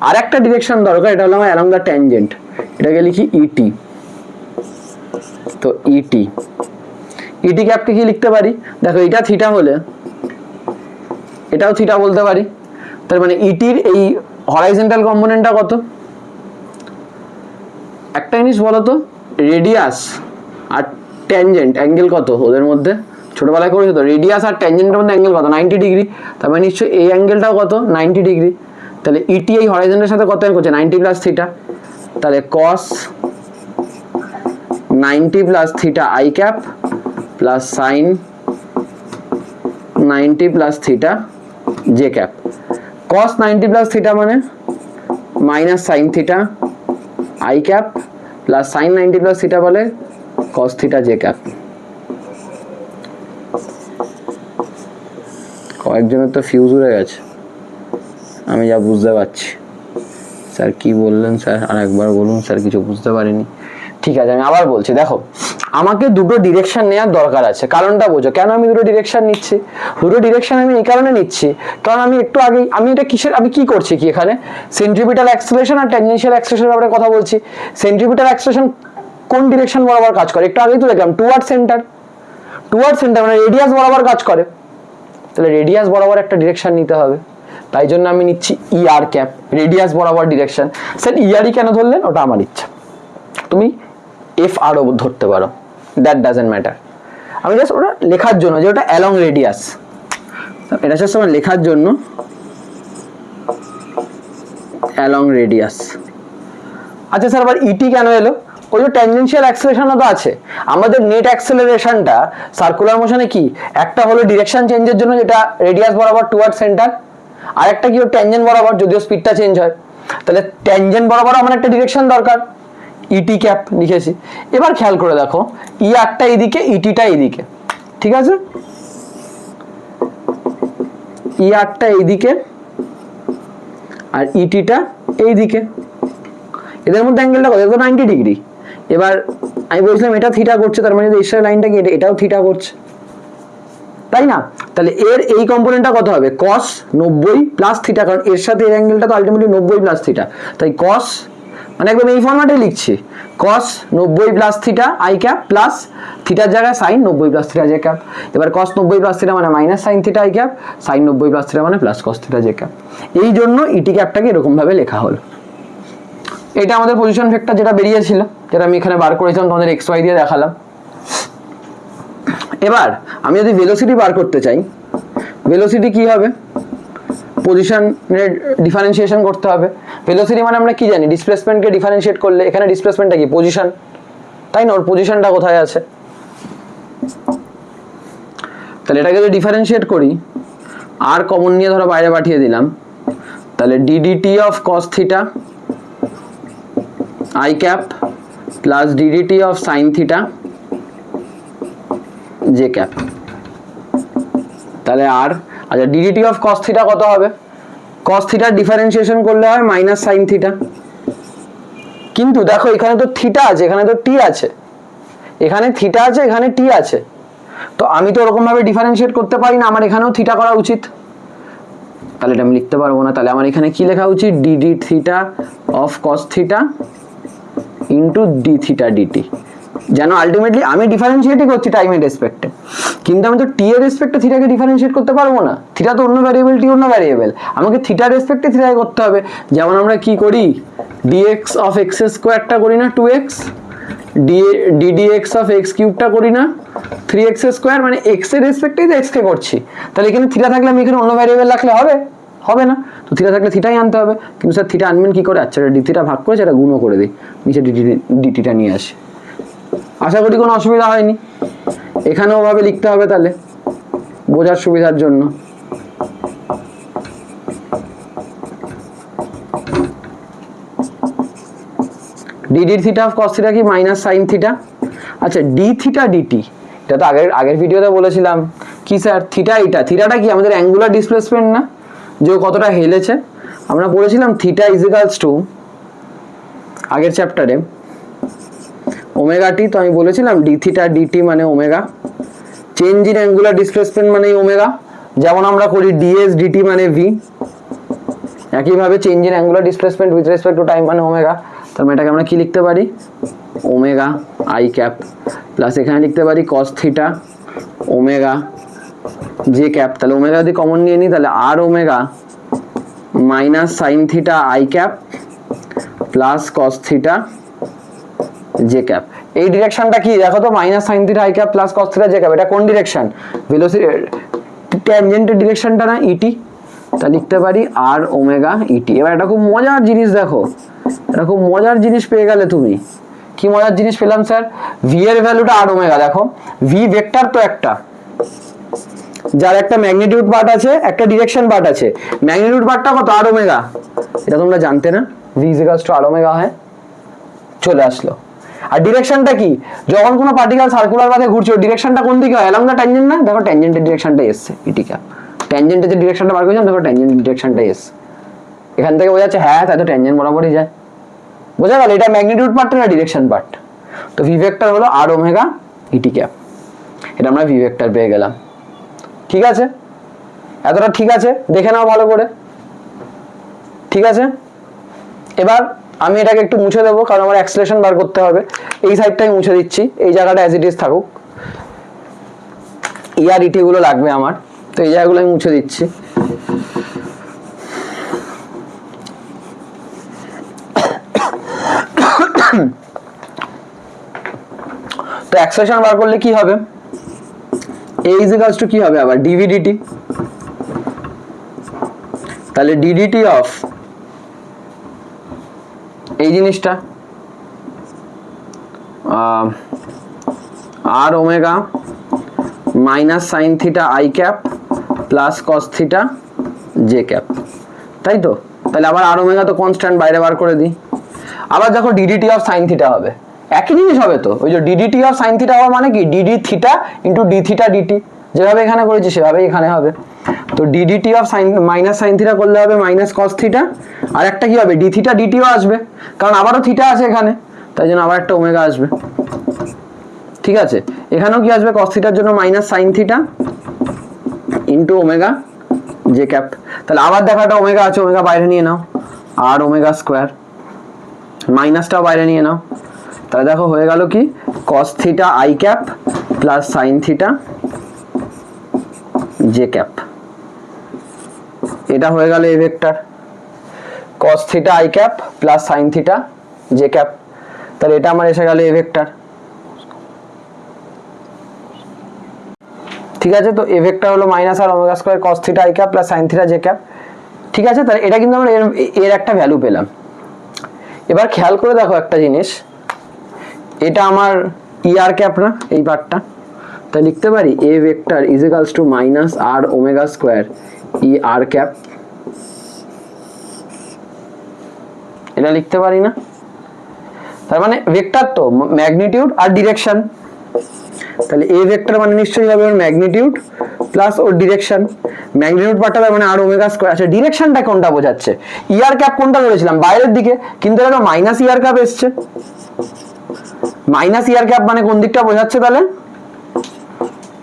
আর একটা ডিরেকশন দরকার, এটা হলো আমার অ্যালং দ্য ট্যানজেন্ট, এটাকে লিখি ইটি। তো ইটি, ইটি ক্যাপকে কি লিখতে পারি, দেখো এটা থিটা হলে এটাও থিটা বলতে পারি। তার মানে ইটির এই হরাইজন্টাল কম্পোনেন্টটা কত, একটা জিনিস বলো তো, রেডিয়াস আর ট্যানজেন্ট অ্যাঙ্গেল কত ওদের মধ্যে, ছোটবেলায় করেছো তো, রেডিয়াস আর ট্যানজেন্টের মধ্যে অ্যাঙ্গেল কত, 90 ডিগ্রি। তার মানে নিশ্চয়ই এই অ্যাঙ্গেলটাও কত, 90 ডিগ্রি। তাহলে ইটি এই হরাইজন্টালের সাথে কত করছে, 90 প্লাস থিটা। তাহলে cos 90 plus theta I cap plus sine 90 plus theta J cap. Cos 90 plus theta মানে minus sine theta I cap plus sine 90 plus theta বলে কস থিটা জে ক্যাপ। কয়েকজনের তো ফিউজ উড়ে গেছে, আমি যা বুঝতে পারছি। স্যার কি বললেন স্যার, আর একবার বলুন স্যার, কিছু বুঝতে পারিনি। ঠিক আছে, আমি আবার বলছি, দেখো আমাকে দুটো ডিরেকশন নেওয়ার দরকার আছে, কারণটা বোঝো কেন আমি দুটো ডিরেকশন নিচ্ছি। দুটো ডিরেকশন আমি এই কারণে নিচ্ছি, কারণ আমি একটু আগেই আমি এটা কিসের, আমি কি করছি কি এখানে, সেন্ট্রিপিটাল অ্যাক্সেলারেশন আর ট্যানজেনশিয়াল অ্যাক্সেলারেশনের ব্যাপারে কথা বলছি। সেন্ট্রিপিটাল অ্যাক্সেলারেশন কোন ডিরেকশন বরাবর কাজ করে, একটু আগেই তো দেখলাম টুয়ার্ড সেন্টার। টুয়ার্ড সেন্টার মানে রেডিয়াস বরাবর কাজ করে, তাহলে রেডিয়াস বরাবর একটা ডিরেকশন নিতে হবে। তাই জন্য আমি নিচ্ছি ই আর ক্যাপ, রেডিয়াস বরাবর ডিরেকশন। স্যার ইয়ারই কেন ধরলেন, ওটা আমার ইচ্ছা, তুমি এফ আরও ধরতে পারো, দ্যাট ডাজেন্ট ম্যাটার। আমি জাস্ট ওটা লেখার জন্য যে ওটা অ্যালং রেডিয়াস, এটা জাস্ট আমার লেখার জন্য অ্যালং রেডিয়াস। আচ্ছা স্যার আবার ইটি কেন এলো, ওই যে ট্যানজেনশিয়াল অ্যাক্সেলারেশনও তো আছে। আমাদের নেট অ্যাক্সেলারেশনটা সার্কুলার মোশনে কি, একটা হলো ডিরেকশন চেঞ্জের জন্য যেটা রেডিয়াস বরাবর টুয়ার্ড সেন্টার, আর একটা কি ট্যানজেন্ট বরাবর, যদিও স্পিডটা চেঞ্জ হয়। তাহলে ট্যানজেন্ট বরাবর আমার একটা ডিরেকশন দরকার, ইটি ক্যাপ লিখেছি। এবার খেয়াল করে দেখো, ই আরটা এইদিকে, ইটিটা এইদিকে, ঠিক আছে। ই আরটা এইদিকে আর ইটিটা এইদিকে, এদের মধ্যে অ্যাঙ্গেলটা কত, 90 ডিগ্রি। এবার আমি বলছিলাম এটা থিটা করছে, তার মানে যদি এক্সট্রা লাইনটা কি এটাও থিটা করছে, তাই না। তাহলে এর এই কম্পোনেন্টটা কত হবে, cos 90 প্লাস থিটা, কারণ এর সাথে এর অ্যাঙ্গেলটা তো আলটিমেটলি 90 প্লাস থিটা। তাই cos মানে একদম এই ফরম্যাটে লিখছি, cos 90 plus theta I cap plus থিটার জায়গায় sine 90 plus theta J cap. এবার cos 90 প্লাস থিটা মানে minus sine theta I cap, sine 90 plus theta মানে plus cos theta J cap. এই জন্য ইটি ক্যাপটাকে এরকম ভাবে লেখা হলো। এটা আমাদের পজিশন ভেক্টর যেটা বেরিয়েছিল, যেটা আমি এখানে বার করেছিলাম, তোমাদের এক্স ওয়াই দিয়ে দেখালাম। এবার আমি যদি ভেলোসিটি বার করতে চাই, ভেলোসিটি কি হবে, পজিশনের ডিফারেন্সিয়েশন করতে হবে। ভেলোসিটি মানে আমরা কি জানি, ডিসপ্লেসমেন্টকে ডিফারেন্সিয়েট করলে এখানে ডিসপ্লেসমেন্টটা কি, পজিশন, তাই না? ওর পজিশনটা কোথায় আছে, তাহলে এটাকে যদি ডিফারেন্সিয়েট করি, আর কমন নিয়ে ধরো বাইরে পাঠিয়ে দিলাম, তাহলে DDT of cos theta I cap plus DDT of sign theta J cap. তাহলে আর আচ্ছা ডিডিটি অফ কস থিটা কত হবে, কস থিটার ডিফারেন্সিয়েশন করলে হয় মাইনাস সাইন থিটা। কিন্তু দেখো এখানে তো থিটা আছে, এখানে তো টি আছে, এখানে থিটা আছে, এখানে টি আছে, তো আমি তো ওরকম ভাবে ডিফারেন্সিয়েট করতে পারি না, আমার এখানেও থিটা করা উচিত, তাহলে এটা আমি লিখতে পারবো না। তাহলে আমার এখানে কি লেখা উচিত, DD theta of cos theta into D theta DT, যেন আলটিমেটলি আমি ডিফারেন্সিয়েটই করছি টাইমের রেসপেক্টে, কিন্তু আমি তো টি এর রেসপেক্টে থিটাকে ডিফারেন্সিয়েট করতে পারবো না, থিটা তো অন্য ভ্যারিয়েবল, টি অন্য ভ্যারিয়েবল, আমাকে থিটার রেসপেক্টে থিটাকে করতে হবে। যেমন আমরা কি করি, ডিএক্স অফ এক্স স্কোয়ারটা করি না 2x, ডিডিএক্স অফ এক্স কিউবটা করি না 3x স্কোয়ার, মানে এক্স এর রেসপেক্টেই তো এক্স কে করছি, তাহলে এখানে থিটা থাকলে আমি এখানে অন্য ভ্যারিয়েবল রাখলে হবে, হবে না, তো থিটা থাকলে থিটাই আনতে হবে। কিন্তু স্যার থিটা আনবেন কি করে, আচ্ছা ডি থিটা ভাগ করে সেটা গুণও করে দিই, নিচে ডিটিটা নিয়ে আসি, আশা করি কোনো অসুবিধা হয়নি। এখানেও ভাবে লিখতে হবে তাহলে বোঝার সুবিধার জন্য। DD theta of cos theta কি মাইনাস সাইন থিটা। আচ্ছা ডি থিটা ডিটি, এটা তো আগের ভিডিওতে বলেছিলাম কি স্যার, থিটা এটা, থিটাটা কি আমাদের অ্যাঙ্গুলার ডিসপ্লেসমেন্ট না, যে কতটা হেলেছে, আমরা পড়েছিলাম থিটা ইজ ইকুয়ালস টু আগের চ্যাপ্টারে ওমেগা টি, তো আমি বলেছিলাম ডি থিটা ডিটি মানে omega, change in angular displacement মানে ওমেগা, যেমন আমরা করি ডিএস ডিটি মানে ভি, একইভাবে change in angular displacement with respect to time মানে ওমেগা, তার মানে এটাকে আমরা কি লিখতে পারি, ওমেগা আই ক্যাপ প্লাস এখানে লিখতে পারি cos theta omega J cap, তাহলে ওমেগা যদি কমন নিয়ে নিই তাহলে R omega minus sine theta I cap plus cos theta J cap. এই ডিরেকশনটা কি দেখো তো, minus sine theta I cap plus cos theta J cap, এটা কোন ডিরেকশন, ভেলোসিটি ট্যানজেন্টের ডিরেকশনটা না, ইটি, তা লিখতে পারি আর ওমেগা ইটি। এবার এটা খুব মজার জিনিস দেখো, এটা খুব মজার জিনিস পেয়ে গেলে তুমি, কি মজার জিনিস পেলাম স্যার, ভি এর ভ্যালুটা আর ওমেগা, দেখো ভি ভেক্টর তো একটা, যার একটা ম্যাগনিটিউড পার্ট আছে, একটা ডিরেকশন পার্ট আছে, ম্যাগনিটিউড পার্টটা কত আর ওমেগা, এটা তোমরা জানতে না, V is equals to R omega হয়, চলে আসলো। আর ডিরেকশনটা কি, যখন কোনো পার্টিকেল সার্কুলার পাথে ঘুরছে ডিরেকশনটা কোন দিকে হয়, অ্যালং দ্য ট্যানজেন্ট না, দেখো ট্যানজেন্টের ডিরেকশনটা এসছে, ইটি ক্যাপ, ট্যানজেন্টের যে ডিরেকশনটা বার করেছিলাম দেখো ট্যানজেন্টের ডিরেকশনটা এসছে, এখান থেকে বোঝা যাচ্ছে হ্যাঁ তাই তো ট্যানজেন্ট বরাবরই যায়, বোঝা গেল, এটা ম্যাগনিটিউড পার্ট না ডিরেকশন পার্ট, তো ভি ভেক্টর হলো আর ওমেগা ইটি ক্যাপ, এটা আমরা ভি ভেক্টর পেয়ে গেলাম। ঠিক আছে, এতটা ঠিক আছে, দেখে নাও ভালো করে, ঠিক আছে। এবার আমি এটাকে একটু মুছে দেবো, কারণ আমার অ্যাক্সেলারেশন বার করতে হবে, এই সাইডটাই মুছে দিচ্ছি, এই জায়গাটা অ্যাজ ইট ইজ থাকুক, ইয়ার ইটি গুলো লাগবে আমার, তো এই জায়গাগুলো আমি মুছে দিচ্ছি। তো অ্যাক্সেলারেশন বার করলে কি হবে, a ইজ ইকুয়ালস টু কি হবে আবার ডিভি ডিটি, তাহলে ডিডিটি অফ এই জিনিসটা R omega minus sine theta I cap plus cos theta J cap, তাই তো, তাহলে আবার আর ওমেগা তো কনস্ট্যান্ট, বাইরে বার করে দিই, আবার দেখো ডিডিটি অফ সাইন থিটা হবে, একই জিনিস হবে তো, ওই যে ডিডিটি অফ সাইন থিটা হওয়া মানে কি DD theta into D theta DT, যেভাবে এখানে করেছি সেভাবেই এখানে হবে, তো DDT of sine minus sine theta করলে হবে মাইনাস কস থিটা, আর একটা কি হবে ডি থিটা ডিটিও আসবে, কারণ আবারও থিটা আছে এখানে, তাই জন্য আবার একটা ওমেগা আসবে, ঠিক আছে। এখানেও কি আসবে, কস থিটার জন্য minus sine theta into omega J cap, তাহলে আবার দেখো একটা ওমেগা আছে, ওমেগা বাইরে নিয়ে নাও, আর ওমেগা স্কোয়ার, মাইনাসটাও বাইরে নিয়ে নাও, তাহলে দেখো হয়ে গেল কি কস theta I cap plus sine theta J cap, এটা হয়ে গেল এ vector, cos theta I cap plus sine theta J cap, তাহলে এটা আমার এসে গেল এ ভেক্টর। ঠিক আছে, তো এ ভেক্টর হলো minus R omega square cos theta I cap plus sine theta J cap. ঠিক আছে, তাহলে এটা কিন্তু আমরা এর একটা ভ্যালু পেলাম। এবার খেয়াল করে দেখো একটা জিনিস, এটা আমার ই আর ক্যাপ না এই পার্টটা, তাই লিখতে পারি A vector is equals to minus R omega square E R cap, এটা লিখতে পারি না? তার মানে ভেক্টর তো ম্যাগনিটিউড আর ডিরেকশন, তাহলে এ ভেক্টর মানে নিশ্চয়ই হবে ওর ম্যাগনিটিউড প্লাস ওর ডিরেকশন। ম্যাগনিটিউড পার্টটা তার মানে আর ওমেগা স্কয়ার। আচ্ছা ডিরেকশনটা কোনটা বোঝাচ্ছে? ই আর ক্যাপ কোনটা ধরেছিলাম? বাইরের দিকে, কিন্তু এটা মাইনাস ই আর ক্যাপ এসছে। মাইনাস ই আর ক্যাপ মানে কোন দিকটা বোঝাচ্ছে তাহলে?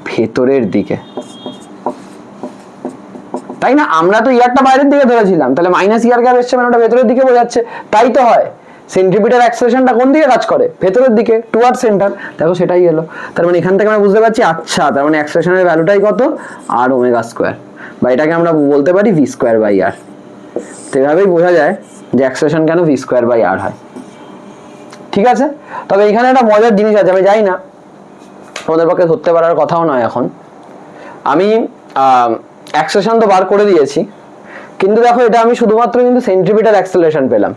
ভেতরের দিকে, তাই না? আমরা তো ইয়ারটা বাইরের দিকে ধরেছিলাম, তাহলে মাইনাস ই আর ক্যাপ এসছে মানে ওটা ভেতরের দিকে বোঝাচ্ছে, তাই তো হয়। সেন্ট্রিপিটাল অ্যাক্সেলারেশনটা কোন দিকে কাজ করে? ভেতরের দিকে, টুয়ার্ড সেন্টার। দেখো সেটাই এলো। তার মানে এখান থেকে আমরা বুঝতে পারছি, আচ্ছা তার মানে অ্যাক্সেলারেশনের ভ্যালুটাই কত? আর ওমেগা স্কয়ার, বা এটাকে আমরা বলতে পারি ভি স্কয়ার বাই আর। তো এভাবেই বোঝা যায় যে অ্যাক্সেলারেশন কেন ভি স্কয়ার বাই আর হয়। ঠিক আছে, তবে এখানে একটা মজার জিনিস আছে, আমি জানি না তোমাদের পক্ষে ধরতে পারার কথাও নয় এখন। আমি অ্যাক্সেলারেশন তো বার করে দিয়েছি, কিন্তু দেখো এটা আমি শুধুমাত্র কিন্তু সেন্ট্রিপিটাল অ্যাক্সেলারেশন পেলাম।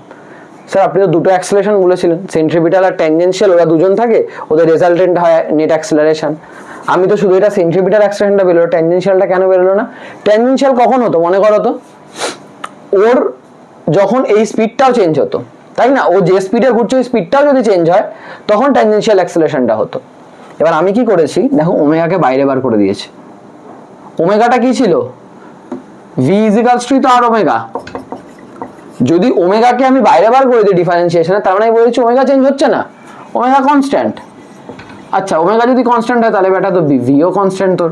স্যার আপনি তো দুটো অ্যাক্সেলারেশন বলেছিলেন, সেন্ট্রিপিটাল আর ট্যানজেনশিয়াল, ওরা দুজন থাকে, ওদের রেজাল্টেন্ট হয় নেট অ্যাক্সেলারেশন। আমি তো শুধু এটা সেন্ট্রিপিটাল অ্যাক্সেলারেশনটা বেরোলো, ট্যানজেনশিয়ালটা কেন বেরোলো না? ট্যানজেনশিয়াল কখন হতো মনে করো তো? ওর যখন এই স্পিডটাও চেঞ্জ হতো, তাই না? ও যে স্পিডে ঘুরছে ওই স্পিডটাও যদি চেঞ্জ হয় তখন ট্যানজেনশিয়াল অ্যাক্সেলারেশনটা হতো। এবার আমি কি করেছি দেখো, ওমেগাকে বাইরে বার করে দিয়েছি। ওমেগাটা কি ছিল? V is equals to R omega. যদি ওমেগাকে আমি বাইরে বার করে দিই ডিফারেন্সিয়েশনে, তার মানে আমি বলেছি ওমেগা চেঞ্জ হচ্ছে না, ওমেগা কনস্ট্যান্ট। আচ্ছা ওমেগা যদি কনস্ট্যান্ট হয় তাহলে বেটা তো ভিও কনস্ট্যান্ট, তোর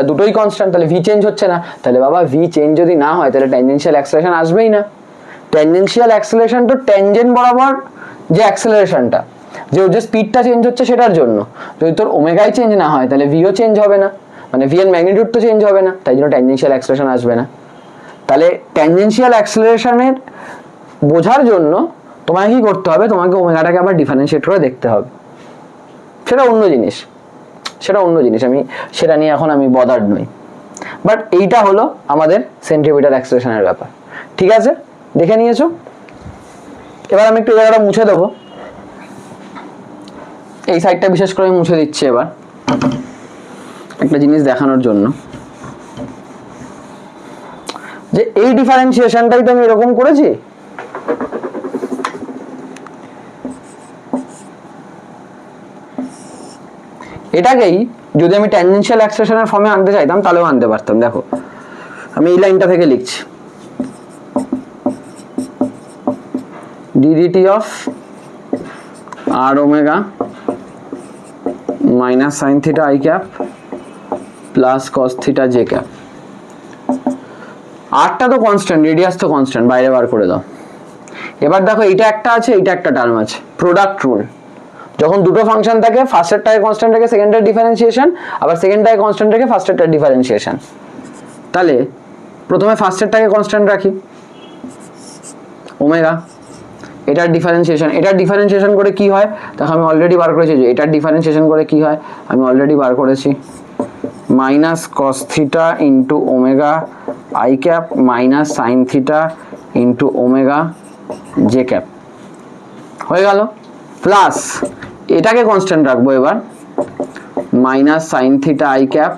দুটোই কনস্ট্যান্ট, তাহলে ভি চেঞ্জ হচ্ছে না। তাহলে বাবা ভি চেঞ্জ যদি না হয় তাহলে ট্যানজেনশিয়াল অ্যাক্সেলারেশন আসবেই না। ট্যানজেনশিয়াল অ্যাক্সেলারেশন তো ট্যানজেন্ট বরাবর যে অ্যাক্সেলারেশনটা, যে ওর যে স্পিডটা চেঞ্জ হচ্ছে সেটার জন্য। যদি তোর ওমেগাই চেঞ্জ না হয় তাহলে ভিও চেঞ্জ হবে না, মানে ভি এর ম্যাগনিটিউড তো চেঞ্জ হবে না, তাই জন্য ট্যানজেনশিয়াল অ্যাক্সেলারেশন আসবে না। তাহলে ট্যানজেনশিয়াল অ্যাক্সেলারেশনের বোঝার জন্য তোমাকে কি করতে হবে? তোমাকে ওমেগাটাকে আবার ডিফারেন্সিয়েট করে দেখতে হবে। সেটা অন্য জিনিস, আমি সেটা নিয়ে এখন আমি বদার্ড নই। বাট এইটা হলো আমাদের সেন্ট্রিপিটাল অ্যাক্সেলারেশনের ব্যাপার। ঠিক আছে, দেখে নিয়েছো? এবার আমি একটু জায়গাটা মুছে দেবো, এই সাইডটা বিশেষ করে আমি মুছে দিচ্ছি এবার একটা জিনিস দেখানোর জন্য, যে এই ডিফারেন্সিয়েশনটাই তো আমি এরকম করেছি। এটাকেই যদি আমি ট্যানজেনশিয়াল অ্যাক্সেলারেশনের ফর্মে আনতে চাইতাম তাহলেও আনতে পারতাম। দেখো আমি এই লাইনটা থেকে লিখছি, ddt of r omega minus sin theta I cap plus cos theta j cap। আরটা তো কনস্ট্যান্ট, রেডিয়াস তো কনস্ট্যান্ট, বাইরে বার করে দাও। এবার দেখো এইটা একটা আছে, এইটা একটা টার্ম আছে, প্রোডাক্ট রুল। যখন দুটো ফাংশন থাকে, ফার্স্টেরটাকে কনস্ট্যান্ট রেখে সেকেন্ডের ডিফারেন্সিয়েশন, আবার সেকেন্ডটাকে কনস্ট্যান্ট রেখে ফার্স্টেরটার ডিফারেন্সিয়েশন। তাহলে প্রথমে ফার্স্টেরটাকে কনস্ট্যান্ট রাখি, ওমেগা, এটার ডিফারেন্সিয়েশন করে কি হয় দেখো, আমি অলরেডি বার করেছি। যে এটার ডিফারেন্সিয়েশন করে কি হয় আমি অলরেডি বার করেছি, minus cos theta into omega I cap minus sine theta into omega J cap হয়ে গেল, প্লাস এটাকে কনস্ট্যান্ট রাখবো এবার, minus sine theta I cap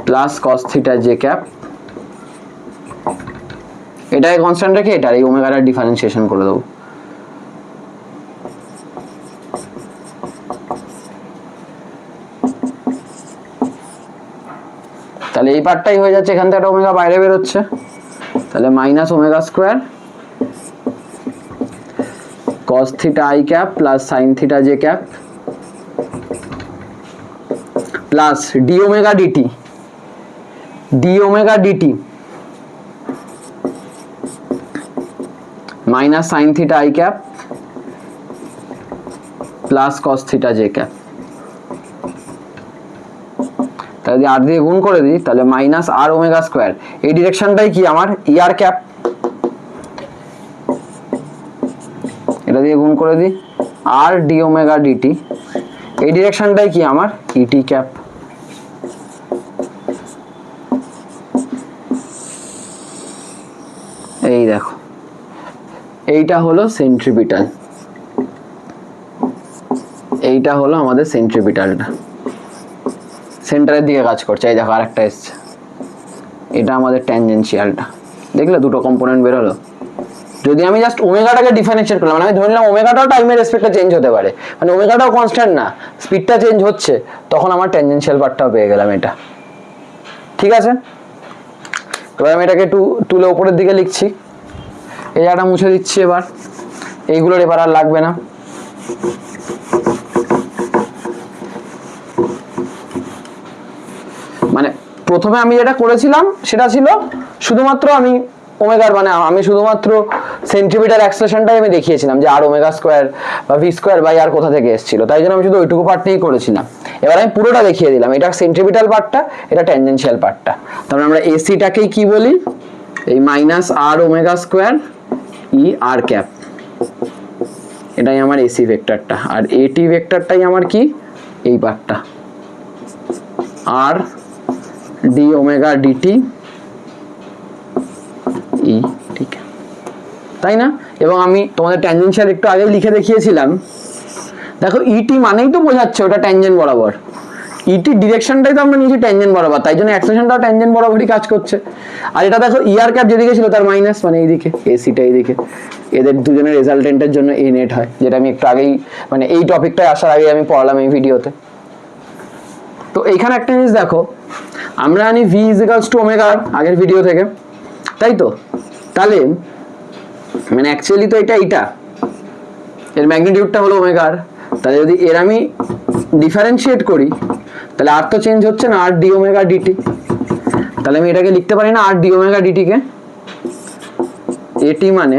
plus cos theta J cap. এটাকে কনস্ট্যান্ট রেখে এটার এই ওমেগাটার ডিফারেন্সিয়েশন করে দেবো। তাহলে এই পার্টটাই হয়ে যাচ্ছে, এখান থেকে একটা ওমেগা বাইরে বেরোচ্ছে, তাহলে minus omega square cos theta I cap plus sin theta j cap plus d omega dt minus sin theta I cap plus cos theta j cap। তাহলে যদি আর দিয়ে গুণ করে দিই তাহলে মাইনাস আর ওমেগা স্কোয়ার, এই ডিরেকশনটাই কি আমার ই আর ক্যাপ, এটা দিয়ে গুণ করে দিই আর ডি ওমেগা ডিটি, এই ডিরেকশনটাই কি আমার ইটি ক্যাপ। এইটা হলো সেন্ট্রিপিটাল, এইটা হলো আমাদের সেন্ট্রিপিটালটা, সেন্টারের দিকে কাজ করছে। এই দেখো আরেকটা এসছে, এটা আমাদের ট্যানজেনশিয়ালটা। দেখলে দুটো কম্পোনেন্ট বেরোলো। যদি আমি জাস্ট ওমেগাটাকে ডিফারেন্সিয়েট করলাম, মানে আমি ধরে নিলাম ওমেগাটাও টাইমের রেসপেক্টে চেঞ্জ হতে পারে, মানে ওমেগাটাও কনস্ট্যান্ট না, স্পিডটা চেঞ্জ হচ্ছে, তখন আমার ট্যানজেনশিয়াল পার্টটাও পেয়ে গেলাম এটা। ঠিক আছে, এবার আমি এটাকে একটু তুলে উপরের দিকে লিখছি, এই জায়গাটা মুছে দিচ্ছি। এবার এইগুলোর এবার আর লাগবে না। মানে প্রথমে আমি যেটা করেছিলাম সেটা ছিল শুধুমাত্র আমি ওমেগার, মানে আমি শুধুমাত্র সেন্টিমিটার অ্যাক্সেলারেশনটাই আমি দেখিয়েছিলাম যে আর ওমেগা স্কোয়ার বা ভি স্কোয়ার বাই আর কোথা থেকে এসেছিল, তাই জন্য আমি শুধু ওইটুকু পার্টটাই করেছিলাম। এবার আমি পুরোটা দেখিয়ে দিলাম, এটা সেন্ট্রিপিটাল পার্টটা, এটা ট্যানজেনশিয়াল পার্টটা। তারপরে আমরা এসিটাকেই কি বলি, এই মাইনাস আর ওমেগা স্কোয়ার ই আর ক্যাপ, এটাই আমার এসি ভেক্টরটা। আর এটি ভেক্টরটাই আমার কি, এই পার্টটা, আর ডি ওমেগা ডিটি ই, ঠিক তাই না? এবং আমি তোমাদের ট্যানজেনশিয়াল একটু আগে লিখে দেখিয়েছিলাম, দেখো ইটি মানেই তো বোঝাচ্ছে ওটা ট্যানজেন্ট বরাবর, ইটি ডিরেকশনটাই তো আমরা নিয়েছি ট্যানজেন্ট বরাবর, তাই জন্য অ্যাক্সেলারেশনটাও ট্যানজেন্ট বরাবরই কাজ করছে। আর এটা দেখো ইআর ক্যাপ যেদিকে ছিল তার মাইনাস, মানে এইদিকে, এসিটা এইদিকে, এদের দুজনের রেজাল্টেন্টের জন্য এই নেট হয়, যেটা আমি একটু আগেই, মানে এই টপিকটায় আসার আগে আমি পড়ালাম এই ভিডিওতে। তো এইখানে একটা জিনিস দেখো, আমরা জানি ভি ইজিক্যালস টু ওমেগা আগের ভিডিও থেকে, তাই তো? তাহলে মানে অ্যাকচুয়ালি তো এটা এর ম্যাগনিটিউডটা হলো ওমেগার, তাহলে যদি এর আমি ডিফারেন্সিয়েট করি তাহলে আর তো চেঞ্জ হচ্ছে না, আর ডি ওমেগা ডিটি, তাহলে আমি এটাকে লিখতে পারি না আর ডি ওমেগা ডিটিকে, এটি মানে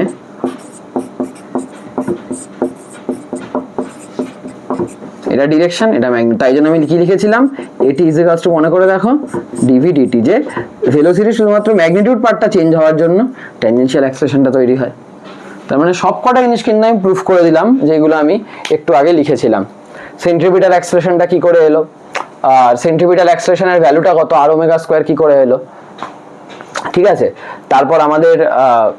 এটা ডিরেকশন, এটা ম্যাগনিটিউড, তাই জন্য আমি কি লিখেছিলাম, এটি ইজ ইকুয়ালস টু, মনে করে দেখো, ডিভি ডিটি, যে ভেলোসিটি শুধুমাত্র ম্যাগনিটিউড পার্টটা চেঞ্জ হওয়ার জন্য ট্যানজেনশিয়াল অ্যাক্সেলারেশনটা তৈরি হয়। তার মানে সব কটা জিনিস কিন্তু আমি প্রুফ করে দিলাম যেগুলো আমি একটু আগে লিখেছিলাম। সেন্ট্রিপিটাল অ্যাক্সেলারেশনটা কি করে এলো, আর সেন্ট্রিপিটাল অ্যাক্সেলারেশনের ভ্যালুটা কত, আর ওমেগা স্কোয়ার কি করে এলো, ঠিক আছে? তারপর আমাদের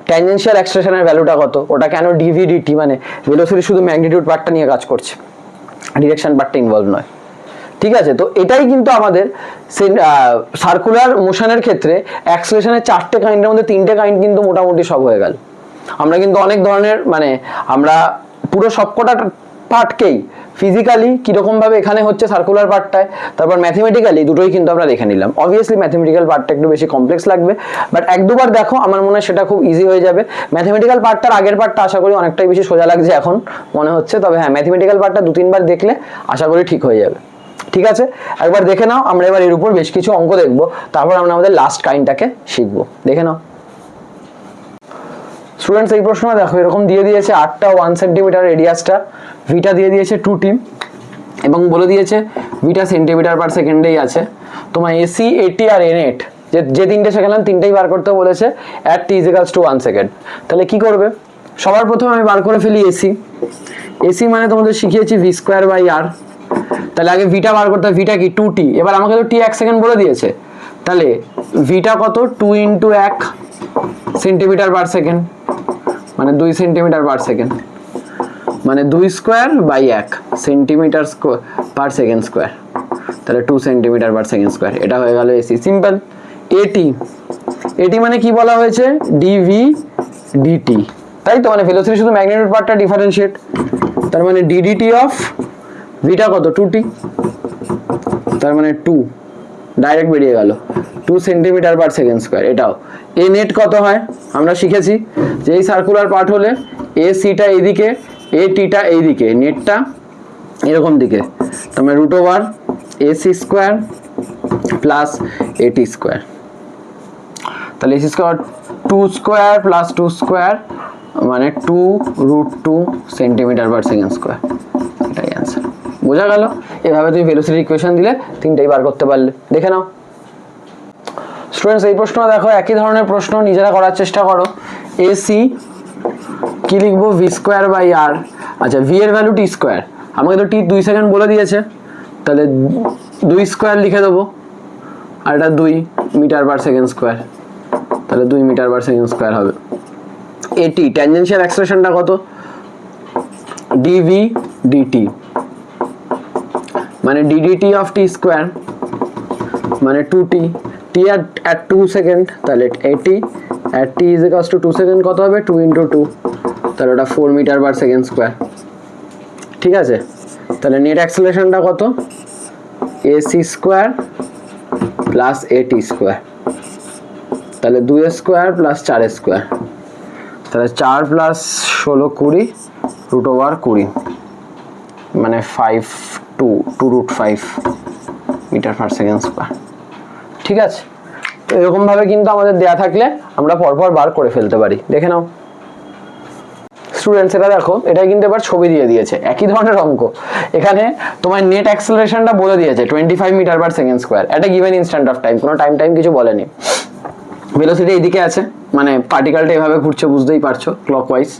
ট্যানজেনশিয়াল অ্যাক্সেলারেশনের ভ্যালুটা কত, ওটা কেন ডিভি ডিটি, মানে ভেলোসিটি শুধু ম্যাগনিটিউড পার্টটা নিয়ে কাজ করছে, ডিরেকশন পার্টটা ইনভলভ নয়। ঠিক আছে, তো এটাই কিন্তু আমাদের সার্কুলার মোশনের ক্ষেত্রে অ্যাক্সেলারেশনের 4টে কাইন্ডের মধ্যে 3টে কাইন্ড কিন্তু মোটামুটি সব হয়ে গেল। আমরা কিন্তু অনেক ধরনের, মানে আমরা পুরো সবকটা পার্টকেই ফিজিক্যালি কিরকম ভাবে এখানে হচ্ছে সার্কুলার পার্টটায়, তারপর ম্যাথমেটিক্যালি দুটোই কিন্তু আমরা দেখে নিলাম। অবভিয়াসলি ম্যাথমেটিক্যাল পার্টটা একটু বেশি কমপ্লেক্স লাগবে, বাট এক দুবার দেখো, আমার মনে হয় সেটা খুব ইজি হয়ে যাবে। ম্যাথমেটিক্যাল পার্টটার আগের পার্টটা আশা করি অনেকটাই বেশি সোজা লাগছে এখন মনে হচ্ছে, তবে হ্যাঁ ম্যাথমেটিক্যাল পার্টটা 2-3 বার দেখলে আশা করি ঠিক হয়ে যাবে। ঠিক আছে, একবার দেখে নাও, আমরা এবার এর উপর বেশ কিছু অঙ্ক দেখবো, তারপর আমরা আমাদের লাস্ট কাইন্ডটাকে শিখবো। দেখে নাও স্টুডেন্টস, এই প্রশ্নটা দেখো, এরকম দিয়ে দিয়েছে 8টা 1 সেন্টিমিটার রেডিয়াসটা, ভিটা দিয়ে দিয়েছে 2t এবং বলে দিয়েছে ভিটা সেন্টিমিটার পার সেকেন্ডেই আছে। তোমার এসি, এটি আর এনএট যে তিনটে শেখালাম তিনটেই বার করতে বলেছে at T is equals to 1 second. তাহলে কি করবে, সবার প্রথমে আমি বার করে ফেলি এসি। এসি মানে তোমাদের শিখিয়েছি ভি স্কোয়ার বাই আর, তাহলে আগে ভিটা বার করতে হবে, ভিটা কি 2t, এবার আমাকে তো টি 1 সেকেন্ড বলে দিয়েছে, তাহলে ভিটা কত 2 × 1 সেন্টিমিটার পার সেকেন্ড, মানে 2 সেন্টিমিটার পার সেকেন্ড, মানে 2 square by 1 centimetre per second square, তাহলে 2 সেন্টিমিটার পার সেকেন্ড স্কোয়ার। এটা হয়ে গেল এসি। সিম্পল। এটি, এটি মানে কি বলা হয়েছে, ডিভি ডিটি, তাই তো? মানে ভেলোসিটি শুধু ম্যাগনিটিউড পার্টটা ডিফারেন্সিয়েট, তার মানে ডিডিটি অফ ভিটা কত 2t, তার মানে 2 ডাইরেক্ট বেরিয়ে গেল 2 সেন্টিমিটার পার সেকেন্ড স্কোয়ার। এটাও এ নেট কত হয় আমরা শিখেছি যে এই সার্কুলার পার্ট হলে এ সিটা এইদিকে, এ টিটা এইদিকে, নেটটা এরকম দিকে, তার মানে √over AC square plus AT square. তাহলে AC square 2 square plus 2 square মানে 2√2 সেন্টিমিটার পার সেকেন্ড স্কোয়ার। এটাই অ্যান্সার। বোঝা গেল? এভাবে তুমি ভেলোসিটি ইকুয়েশন দিলে তিনটেই বার করতে পারলে। দেখে নাও স্টুডেন্টস, এই প্রশ্ন দেখো, একই ধরনের প্রশ্ন, নিজেরা করার চেষ্টা করো। এসি কি লিখবো, ভি স্কোয়ার বাই আর। আচ্ছা, ভি এর ভ্যালু টি স্কোয়ার, আমাকে তো টি 2 সেকেন্ড বলে দিয়েছে, তাহলে 2 স্কোয়ার লিখে দেবো, আর এটা 2 মিটার পার সেকেন্ড স্কোয়ার, তাহলে 2 মিটার পার সেকেন্ড স্কোয়ার হবে। এটি ট্যানজেনশিয়াল অ্যাক্সেলারেশনটা কত, ডিভি ডিটি, মানে ডিডিটি অফ টি স্কোয়ার মানে 2t, টি at 2 সেকেন্ড, তাহলে এটি at t is equals to 2 second কত হবে, 2 into 2, তাহলে ওটা 4 মিটার পার সেকেন্ড স্কোয়ার। ঠিক আছে, তাহলে নেট অ্যাক্সেলারেশনটা কত, AC square plus AT square, তাহলে 2 স্কোয়ার প্লাস 4 স্কোয়ার, তাহলে 4 প্লাস 16 20 রুট ওভার 20, মানে 5 2 root 5 metre per second square. ঠিক আছে, এরকম ভাবে কিন্তু আমাদের দেয়া থাকলে আমরা পরপর বার করে ফেলতে পারি। দেখে নাও স্টুডেন্টস, এটা দেখো, এটা কিন্তু এবার ছবি দিয়ে দিয়েছে, একই ধরনের অঙ্ক। এখানে তোমার নেট অ্যাক্সেলারেশনটা বলে দিয়েছে 25 মিটার পার সেকেন্ড স্কোয়ার, এটা গিভেন ইনস্ট্যান্ট অফ টাইম, কোনো টাইম কিছু বলেনি। ভেলোসিটি এইদিকে আছে, মানে পার্টিকেলটা এভাবে ঘুরছে, বুঝতেই পারছো, ক্লকওয়াইজ।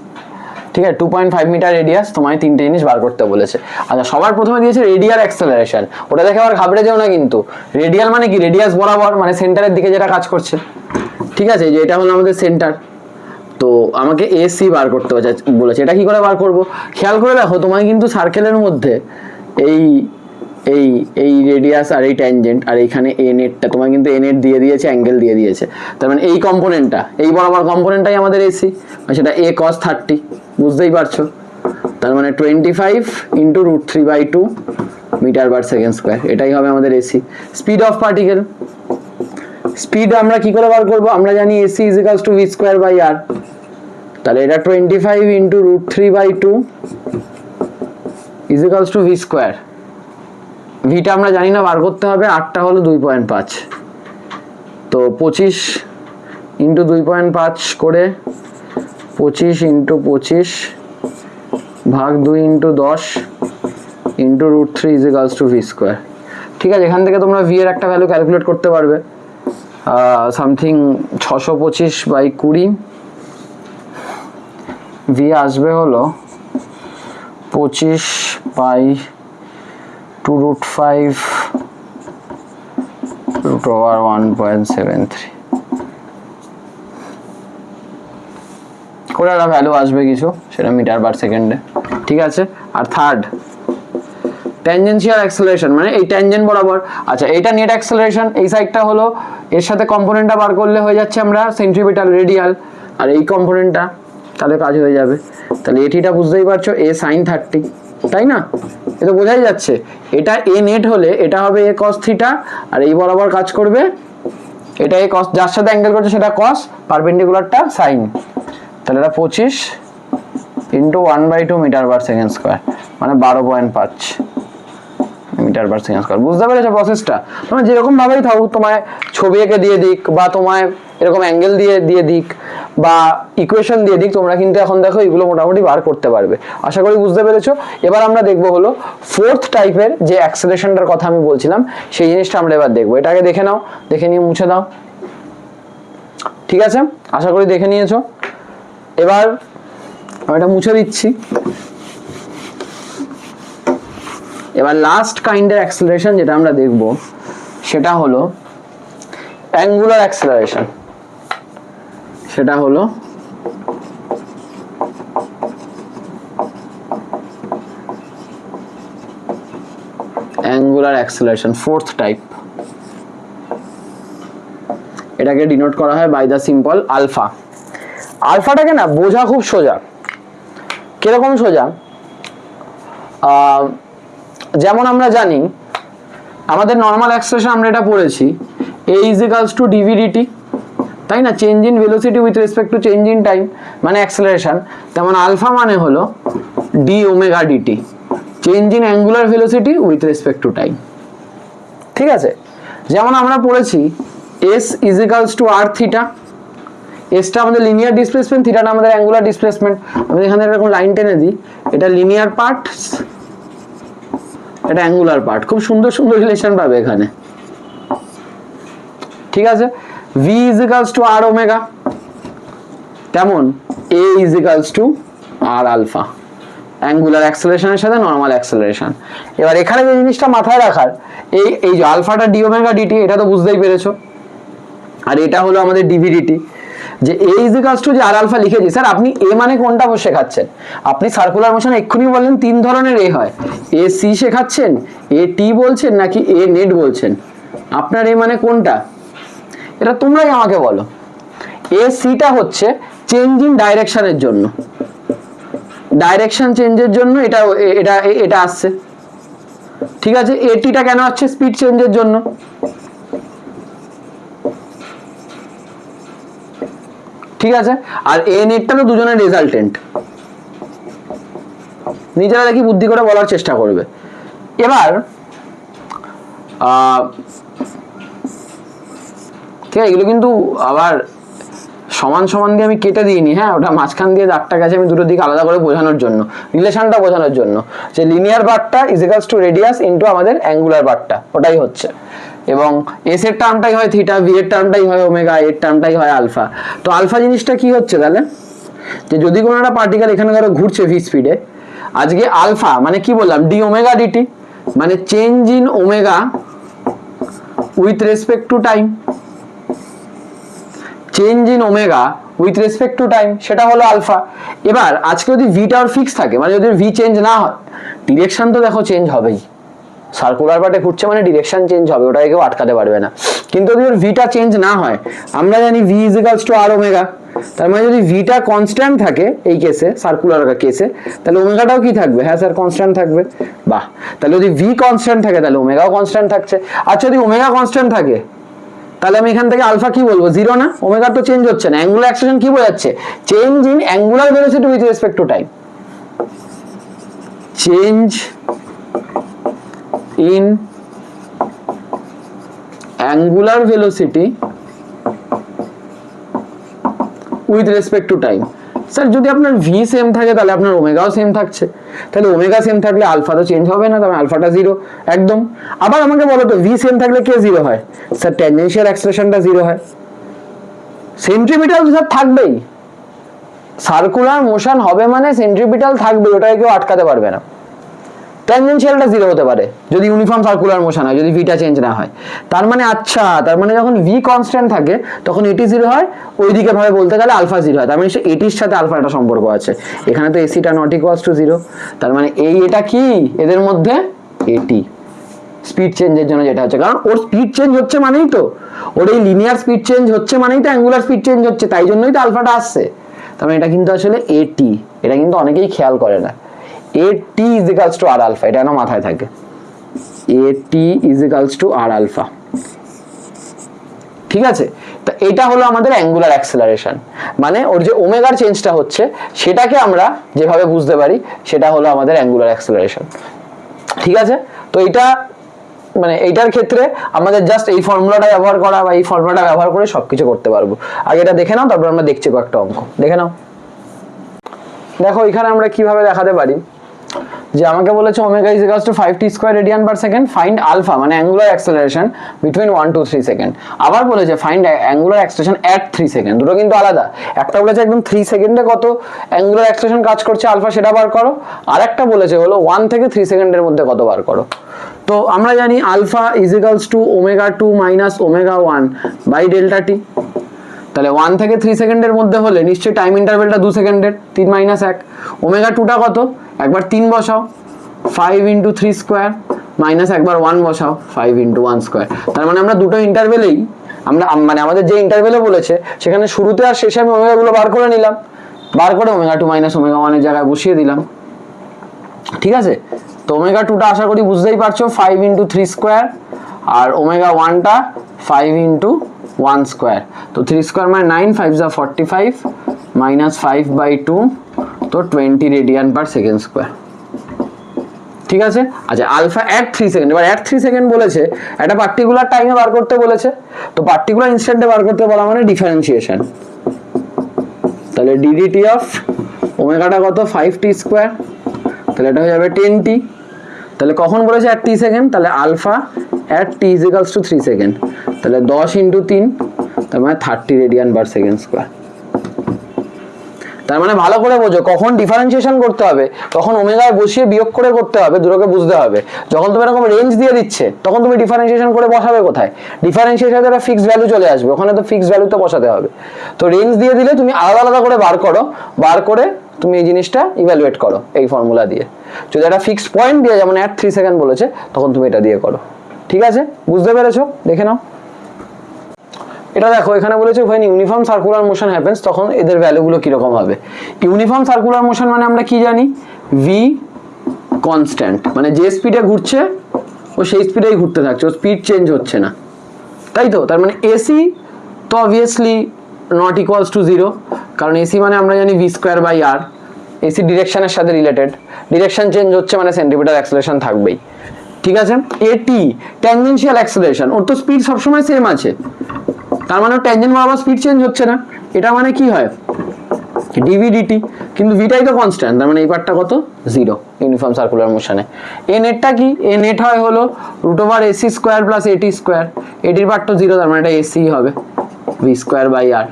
ঠিক আছে, 2.5 মিটার রেডিয়াস, তোমায় 3টে জিনিস বার করতে বলেছে। আচ্ছা, সবার প্রথমে দিয়েছে রেডিয়াল অ্যাক্সেলারেশন, ওটা দেখে আবার ঘাবড়ে যেও না কিন্তু। রেডিয়াল মানে কি, রেডিয়াস বরাবর, মানে সেন্টারের দিকে যেটা কাজ করছে। ঠিক আছে, যে এটা হলো আমাদের সেন্টার, তো আমাকে এসি বার করতে বলেছে। এটা কি করে বার করব, খেয়াল করে দেখো, তোমায় কিন্তু সার্কেলের মধ্যে এই এই এই রেডিয়াস আর এই ট্যানজেন্ট আর এইখানে এ নেটটা তোমায় কিন্তু এ নেট দিয়ে দিয়েছে, অ্যাঙ্গেল দিয়ে দিয়েছে। তার মানে এই কম্পোনেন্টটা, এই বরাবর কম্পোনেন্টটাই আমাদের এসি, সেটা এ কস 30, বুঝতেই পারছো। তার মানে 25 into root 3/2 metre per second square, এটাই হবে আমাদের AC. Speed of particle, speed আমরা কি করে বার করব, আমরা জানি AC is equals to V square by R, তাহলে এটা 25 into root 3/2 is equals to V square. ভিটা আমরা জানি না, বার করতে হবে, আরটা হলো 2.5, তো 25 ইন্টু 2.5 করে 25 ইন্টু 25 ভাগ 2 into 10 into root 3 is equals to V square. ঠিক আছে, এখান থেকে তোমরা ভি এর একটা ভ্যালু ক্যালকুলেট করতে পারবে, সামথিং 625/20, ভি আসবে হলো 25/2 রুট 5 রুট ওভার 1.73 করে একটা ভ্যালু আসবে কিছু, সেটা মিটার পার সেকেন্ডে। ঠিক আছে, আর থার্ড ট্যানজেনশিয়াল অ্যাক্সেলারেশন, মানে এই ট্যানজেন্ট বরাবর। আচ্ছা, এইটা নেট অ্যাক্সেলারেশন, এই সাইডটা হলো, এর সাথে কম্পোনেন্টটা বার করলে হয়ে যাচ্ছে আমরা সেন্ট্রিপিটাল রেডিয়াল, আর এই কম্পোনেন্টটা তাহলে কাজ হয়ে যাবে। তাহলে এটিটা বুঝতেই পারছো, এ সাইন 30, তাই না, এ তো বোঝাই যাচ্ছে। এটা এ নেট হলে এটা হবে এ কস থিটা, আর এই বরাবর কাজ করবে এটা এ কস, যার সাথে অ্যাঙ্গেল করছে সেটা কস, পারপেন্ডিকুলারটা সাইন। তাহলে এটা 25 into 1/2 metre per second square, মানে 12.5 মিটার পার সেকেন্ড স্কোয়ার। বুঝতে পেরেছো প্রসেসটা? তোমার যেরকম ভাবেই থাকুক, তোমায় ছবি এঁকে দিয়ে দিক, বা তোমায় এরকম অ্যাঙ্গেল দিয়ে দিক, বা ইকুয়েশন দিয়ে দিক, তোমরা কিন্তু এখন দেখো এগুলো মোটামুটি বার করতে পারবে। আশা করি বুঝতে পেরেছো। এবার আমরা দেখবো হলো ফোর্থ টাইপের যে অ্যাক্সেলারেশনটার কথা আমি বলছিলাম, সেই জিনিসটা আমরা এবার দেখবো। এটাকে দেখে নাও, দেখে নিয়ে মুছে দাও। ঠিক আছে, আশা করি দেখে নিয়েছো। এবার আমি এটা মুছে দিচ্ছি। এবার লাস্ট কাইন্ডের অ্যাক্সেলারেশন যেটা আমরা দেখব, সেটা হলো অ্যাঙ্গুলার অ্যাক্সেলারেশন। সেটা হলো অ্যাঙ্গুলার অ্যাক্সেলারেশন, ফোর্থ টাইপ। এটাকে ডিনোট করা হয় বাই দ্য সিম্বল আলফা। আলফাটাকে না বোঝা খুব সোজা। কিরকম সোজা? যেমন আমরা জানি, আমাদের নর্মাল অ্যাক্সেলারেশন আমরা এটা পড়েছি, a is equals to dv dt, তাই না, change in velocity with respect to change in time, মানে অ্যাক্সেলারেশন। তেমন আলফা মানে হলো d omega dt, change in angular velocity with respect to time. ঠিক আছে, যেমন আমরা পড়েছি s is equals to r theta, এসটা আমাদের লিনিয়ার ডিসপ্লেসমেন্ট, থিটাটা আমাদের অ্যাঙ্গুলার ডিসপ্লেসমেন্ট। আমি এখানে এরকম লাইন টেনে দিই, এটা লিনিয়ার পার্ট, এটা অ্যাঙ্গুলার পার্ট। খুব সুন্দর সুন্দর রিলেশন পাবে এখানে। ঠিক আছে, v is equals to r omega, তেমন a is equals to r alpha, angular অ্যাক্সেলারেশনের সাথে নরমাল অ্যাক্সেলারেশন। এবার এখানে যে জিনিসটা মাথায় রাখার, এই যে আলফাটা ডি ওমেগা ডিটি, এটা তো বুঝতেই পেরেছো। আর এটা হলো আমাদের ডিভি ডিটি। যে এ ইজ ইকুয়ালস টু যে আর আলফা লিখেছি, স্যার আপনি এ মানে কোনটা শেখাচ্ছেন? আপনি সার্কুলার মোশন এক্ষুনি বললেন 3 ধরনের এ হয়, এ সি শেখাচ্ছেন, এ টি বলছেন, নাকি এ নেট বলছেন? আপনার এ মানে কোনটা? এটা তোমরাই আমাকে বলো। এ সিটা হচ্ছে চেঞ্জ ইন ডাইরেকশনের জন্য, ডাইরেকশন চেঞ্জের জন্য এটা এটা এটা আসছে, ঠিক আছে। এটিটা কেন আসছে? স্পিড চেঞ্জের জন্য। ঠিক আছে, আর এ নেটটা তো দুজনের রেজাল্টেন্ট, নিজেরা দেখি বুদ্ধি করে বলার চেষ্টা করবে। এবার ঠিক আছে, এগুলো কিন্তু আবার সমান সমান দিয়ে আমি কেটে দিইনি, হ্যাঁ, ওটা মাঝখান দিয়ে দাগটা গেছে আমি দুটো দিক আলাদা করে বোঝানোর জন্য, রিলেশনটা বোঝানোর জন্য, যে লিনিয়ার পার্টটা is equals two radius into আমাদের অ্যাঙ্গুলার পার্টটা, ওটাই হচ্ছে। এবং এস এর টার্মটাই হয় থিটা, ভি এর টার্মটাই হয় ওমেগা, এর টার্মটাই হয় আলফা। তো আলফা জিনিসটা কি হচ্ছে তাহলে? যে যদি কোনো একটা পার্টিকেল এখানে ধরো ঘুরছে ভি স্পিডে, আজকে আলফা মানে কি বললাম, ডি ওমেগা ডিটি, মানে change in omega with respect to time, change in omega with respect to time, সেটা হলো আলফা। এবার আজকে যদি ভিটা আর ফিক্স থাকে, মানে যদি ভি চেঞ্জ না হয়, ডিরেকশন তো দেখো চেঞ্জ হবেই, সার্কুলার পার্টে ঘুরছে মানে ডিরেকশন চেঞ্জ হবে, ওটাকে কেউ আটকাতে পারবে না। কিন্তু যদি ভিটা চেঞ্জ না হয়, আমরা জানি V is equals to R omega, তার মানে যদি ভিটা কনস্ট্যান্ট থাকে এই কেসে, সার্কুলার কেসে, তাহলে ওমেগাটাও কি থাকবে? হ্যাঁ স্যার কনস্ট্যান্ট থাকবে। বাহ, তাহলে যদি ভি কনস্ট্যান্ট থাকে তাহলে ওমেগাও কনস্ট্যান্ট থাকছে। আর যদি ওমেগা কনস্ট্যান্ট থাকে তাহলে আমি এখান থেকে আলফা কি বলবো? জিরো না? ওমেগা তো চেঞ্জ হচ্ছে না। অ্যাঙ্গুলার অ্যাক্সেলারেশন কি বোঝাচ্ছে? Change in angular velocity with respect to time, change in angular velocity with respect to time. Sir যদি আপনার ভি সেম থাকে তাহলে আপনার ওমেগাও সেম থাকছে, তাহলে ওমেগা সেম থাকলে আলফা তো চেঞ্জ হবে না, তাহলে আলফাটা জিরো একদম। আবার আমাকে বলো তো, ভি সেম থাকলে কে জিরো হয়? স্যার ট্যানজেনশিয়াল অ্যাক্সেলারেশনটা জিরো হয়। সেন্ট্রিপিটাল স্যার থাকবেই, সার্কুলার মোশন হবে মানে সেন্ট্রিপিটাল থাকবে, ওটাকে কেউ আটকাতে পারবে না। ট্যানজেনশিয়ালটা জিরো হতে পারে যদি ইউনিফর্ম সার্কুলার মোশন হয়, যদি ভিটা চেঞ্জ না হয়। তার মানে আচ্ছা, তার মানে যখন ভি কনস্ট্যান্ট থাকে তখন এটি জিরো হয়, ওইদিকে ভাবে বলতে গেলে আলফা জিরো হয়, তার মানে এটির সাথে আলফা একটা সম্পর্ক আছে। এখানে তো এসিটা নট ইকুয়ালস টু জিরো, তার মানে এই এটা কি এদের মধ্যে? এটি স্পিড চেঞ্জের জন্য যেটা হচ্ছে, কারণ ওর স্পিড চেঞ্জ হচ্ছে মানেই তো, ওর এই লিনিয়ার স্পিড চেঞ্জ হচ্ছে মানেই তো অ্যাঙ্গুলার স্পিড চেঞ্জ হচ্ছে, তাই জন্যই তো আলফাটা আসছে। তার মানে এটা কিন্তু আসলে এটি, এটা কিন্তু অনেকেই খেয়াল করে না। AT is equals to R alpha, এটা না মাথায় থাকে, AT is equals to R alpha, ঠিক আছে। তো এটা হলো আমাদের অ্যাঙ্গুলার অ্যাক্সেলারেশন, মানে ওর যে ওমেগার চেঞ্জটা হচ্ছে সেটাকে আমরা যেভাবে বুঝতে পারি সেটা হলো আমাদের অ্যাঙ্গুলার অ্যাক্সেলারেশন, ঠিক আছে। তো এটা মানে এইটার ক্ষেত্রে আমাদের জাস্ট এই ফর্মুলাটা ব্যবহার করা বা এই ফর্মুলাটা ব্যবহার করে সবকিছু করতে পারবো। আগে এটা দেখে নাও, তারপর আমরা দেখছি কয়েকটা অঙ্ক, দেখে নাও। দেখো এখানে আমরা কিভাবে দেখাতে পারি, যে আমাকে বলেছে omega is equals to 5t square radian per second, find alpha মানে angular acceleration between 1 to 3 second. আবার বলেছে find angular acceleration at 3 second, দুটো কিন্তু আলাদা। একটা বলেছে একদম 3 সেকেন্ডে কত অ্যাঙ্গুলার অ্যাক্সেলারেশন কাজ করছে আলফা সেটা বার করো, আর একটা বলেছে হলো 1 থেকে 3 সেকেন্ডের মধ্যে কত বার করো। তো আমরা জানি alpha is equals to omega 2 minus omega 1 by delta T, তাহলে 1 থেকে 3 সেকেন্ডের মধ্যে হলে নিশ্চয়ই টাইম ইন্টারভ্যালটা 2 সেকেন্ডের, 3 মাইনাস 1। ওমেগা 2টা কত? একবার 3 বসাও, 5 ইন্টু 3 স্কোয়ার, মাইনাস একবার 1 বসাও, 5 ইন্টু 1 স্কোয়ার। তার মানে আমরা দুটো ইন্টারভ্যালেই আমরা মানে আমাদের যে ইন্টারভ্যালে বলেছে সেখানে শুরুতে আর শেষে আমি ওমেগাগুলো বার করে নিলাম, বার করে ওমেগা 2 মাইনাস ওমেগা 1 এর জায়গায় বসিয়ে দিলাম, ঠিক আছে। তো ওমেগা 2টা আশা করি বুঝতেই পারছো 5 ইন্টু 3 স্কোয়ার, আর ওমেগা 1টা 5 ইন্টু 1 স্কোয়ার। তো 3 স্কোয়ার মানে 9, 5 যা 45 মাইনাস 5/2, তো 20 রেডিয়ান পার সেকেন্ড স্কোয়ার, ঠিক আছে। আচ্ছা আলফা এট 3 সেকেন্ড, এবার এট 3 সেকেন্ড বলেছে একটা পার্টিকুলার টাইমে বার করতে বলেছে, তো পার্টিকুলার ইনস্ট্যান্টে বার করতে বলা মানে ডিফারেন্সিয়েশন, তাহলে ডিডিটি অফ ওমেগাটা কত? 5t স্কোয়ার, তাহলে এটা হয়ে যাবে 10t। তাহলে কখন বলেছে এট t সেকেন্ড, তাহলে alpha at t is equals to 3 second, তাহলে 10 ইন্টু 3, তার মানে 30 রেডিয়ান পার সেকেন্ড স্কোয়ার। তার মানে ভালো করে বোঝো, কখন ডিফারেন্সিয়েশন করতে হবে, কখন ওমেগায় বসিয়ে বিয়োগ করে করতে হবে, দুটোকে বুঝতে হবে। যখন তুমি এরকম রেঞ্জ দিয়ে দিচ্ছে তখন তুমি ডিফারেন্সিয়েশন করে বসাবে কোথায়? ডিফারেন্সিয়েশনে একটা ফিক্সড ভ্যালু চলে আসবে, ওখানে তো ফিক্সড ভ্যালুতে বসাতে হবে। তো রেঞ্জ দিয়ে দিলে তুমি আলাদা আলাদা করে বার করো, বার করে তুমি এই জিনিসটা ইভ্যালুয়েট করো এই ফর্মুলা দিয়ে। যদি একটা ফিক্সড পয়েন্ট দিয়ে, যেমন অ্যাট 3 সেকেন্ড বলেছে, তখন তুমি এটা দিয়ে করো। ঠিক আছে, বুঝতে পেরেছো? দেখে নাও এটা। দেখো এখানে বলেছে when uniform circular motion happens, তখন এদের ভ্যালুগুলো কিরকম হবে। ইউনিফর্ম সার্কুলার মোশন মানে আমরা কি জানি, ভি কনস্ট্যান্ট, মানে যে স্পিডে ঘুরছে ও সেই স্পিডেই ঘুরতে থাকছে, ও স্পিড চেঞ্জ হচ্ছে না, তাই তো? তার মানে এসি তো অবভিয়াসলি নট ইকুয়ালস টু 0, কারণ এসি মানে আমরা জানি V square by R. AC ডিরেকশনের সাথে রিলেটেড, ডিরেকশন চেঞ্জ হচ্ছে মানে সেন্টিমিটার অ্যাক্সেলারেশন থাকবেই। ঠিক আছে, এটি ট্যানজেনশিয়াল অ্যাক্সেলারেশন, ওর তো স্পিড সবসময় সেম আছে, তার মানে ট্যানজেন্ট বরাবর স্পিড চেঞ্জ হচ্ছে না। এটা মানে কি হয়, ডিভি ডিটি, কিন্তু ভিটাই তো কনস্ট্যান্ট, তার মানে এই পার্টটা কত, 0 ইউনিফর্ম সার্কুলার মোশনে। এ নেটটা কি, এ নেট হয় হলো root over AC square plus AT square, এটির পার্ট তো 0, তার মানে এটা এসি হবে ভি স্কোয়ার বাই আর।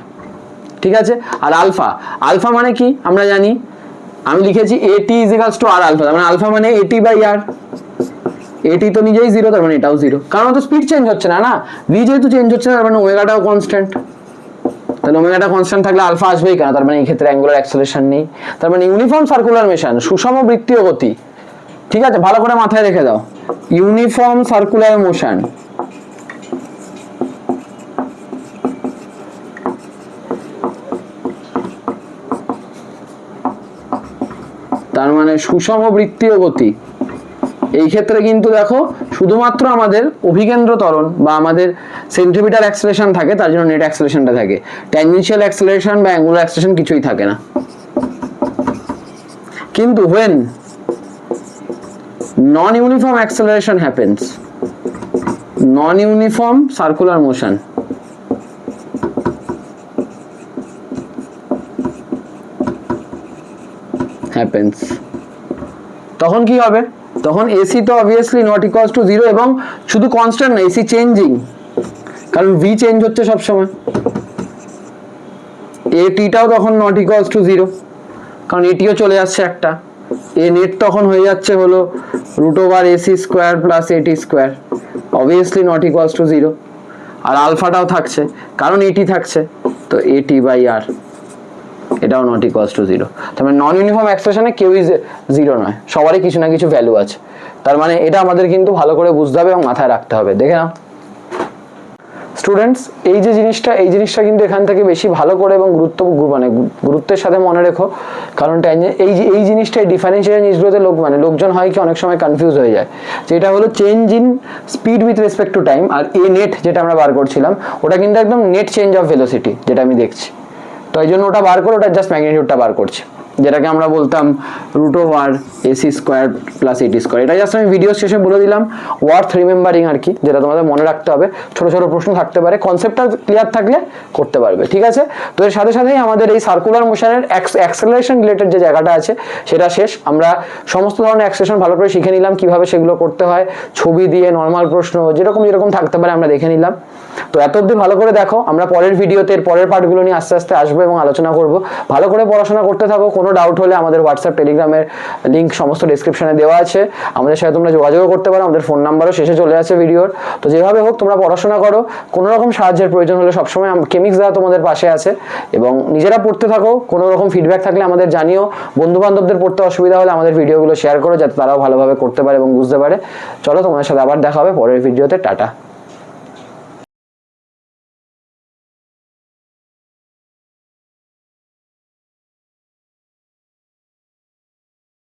ঠিক আছে, আর আলফা, আলফা মানে কি আমরা জানি, আমি লিখেছি AT is equals to R alpha, তার মানে আলফা মানে এটি বাই আর। এটি তো নিজেই 0, তার মানে এটাও 0, কারণ তো স্পিড চেঞ্জ হচ্ছে না, না ভি যেহেতু চেঞ্জ হচ্ছে না, তার মানে ওমেগাটাও কনস্ট্যান্ট। তাহলে ওমেগাটা কনস্ট্যান্ট থাকলে আলফা আসবেই কেন, তার মানে এই ক্ষেত্রে অ্যাঙ্গুলার অ্যাক্সেলারেশন নেই। তার মানে ইউনিফর্ম সার্কুলার মোশন, সুষম বৃত্তীয় গতি। ঠিক আছে, ভালো করে মাথায় রেখে দাও, ইউনিফর্ম সার্কুলার মোশন তার মানে সুষম বৃত্তীয় গতি। এই ক্ষেত্রে কিন্তু দেখো শুধুমাত্র আমাদের অভিকেন্দ্র ত্বরণ বা আমাদের সেন্টিমিটার অ্যাক্সেলারেশন থাকে, তার জন্য নেট অ্যাক্সেলারেশনটা থাকে, ট্যানজেনশিয়াল অ্যাক্সেলারেশন বা অ্যাঙ্গুলার অ্যাক্সেলারেশন কিছুই থাকে না। কিন্তু when non uniform acceleration happens, non uniform circular motion happens, তখন কি হবে, তখন এসি তো অবভিয়াসলি নট ইকুয়ালস টু 0, এবং শুধু কনস্ট্যান্ট না, এসি চেঞ্জিং, কারণ ভি চেঞ্জ হচ্ছে সব সময়। এটিটাও তখন নট ইকুয়ালস টু 0, কারণ এটিও চলে আসছে একটা, এ নেট তখন হয়ে যাচ্ছে হলো root over AC square plus AT square, obviously not equals to 0। আর আলফাটাও থাকছে, কারণ এটি থাকছে, তো এটি বাই আর, এটাও নট ইকুয়ালস টু 0। তার মানে নন ইউনিফর্ম অ্যাক্সেলারেশনে কেউই 0 নয়, সবারই কিছু না কিছু ভ্যালু আছে। তার মানে এটা আমাদের কিন্তু ভালো করে বুঝতে হবে এবং মাথায় রাখতে হবে। দেখে নাও স্টুডেন্টস, এই যে জিনিসটা, এই জিনিসটা কিন্তু এখান থেকে বেশি ভালো করে এবং গুরুত্বের সাথে মনে রেখো, কারণ এই জিনিসটা, এই ডিফারেন্সিয়েশন জিনিসগুলোতে লোকজন হয় কি অনেক সময় কনফিউজ হয়ে যায়, যেটা হলো change in speed with respect to time, আর এ নেট যেটা আমরা বার করছিলাম ওটা কিন্তু একদম নেট চেঞ্জ অফ ভেলোসিটি, যেটা আমি দেখছি। তো এই জন্য ওটা বার করে, ওটা জাস্ট ম্যাগনিটিউডটা বার করছি, যেটাকে আমরা বলতাম root over AC square plus AT square. এটা জাস্ট আমি ভিডিও শেষে বলে দিলাম, ওয়ার্থ রিমেম্বারিং আর কি, যেটা তোমাদের মনে রাখতে হবে। ছোট ছোট প্রশ্ন থাকতে পারে, কনসেপ্টটা ক্লিয়ার থাকলে করতে পারবে। ঠিক আছে, তো এর সাথে সাথেই আমাদের এই সার্কুলার মোশনের অ্যাক্সেলারেশন রিলেটেড যে জায়গাটা আছে সেটা শেষ। আমরা সমস্ত ধরনের অ্যাক্সেলারেশন ভালো করে শিখে নিলাম, কিভাবে সেগুলো করতে হয়, ছবি দিয়ে, নর্মাল প্রশ্ন যেরকম থাকতে পারে আমরা দেখে নিলাম। তো এত অবধি ভালো করে দেখো, আমরা পরের ভিডিওতে পরের পার্টগুলো নিয়ে আস্তে আস্তে আসবো এবং আলোচনা করব। ভালো করে পড়াশোনা করতে থাকো, কোনো ডাউট হলে আমাদের হোয়াটসঅ্যাপ, টেলিগ্রামের লিঙ্ক সমস্ত ডেসক্রিপশনে দেওয়া আছে, আমাদের সাথে তোমরা যোগাযোগও করতে পারো, আমাদের ফোন নাম্বারও শেষে চলে আসে ভিডিওর। তো যেভাবে হোক তোমরা পড়াশোনা করো, কোনো রকম সাহায্যের প্রয়োজন হলে সবসময় কেমিক্স দ্বারা তোমাদের পাশে আছে, এবং নিজেরা পড়তে থাকো। কোনো রকম ফিডব্যাক থাকলে আমাদের জানিও, বন্ধু বান্ধবদের পড়তে অসুবিধা হলে আমাদের ভিডিওগুলো শেয়ার করো, যাতে তারাও ভালোভাবে করতে পারে এবং বুঝতে পারে। চলো, তোমাদের সাথে আবার দেখা হবে পরের ভিডিওতে। টাটা।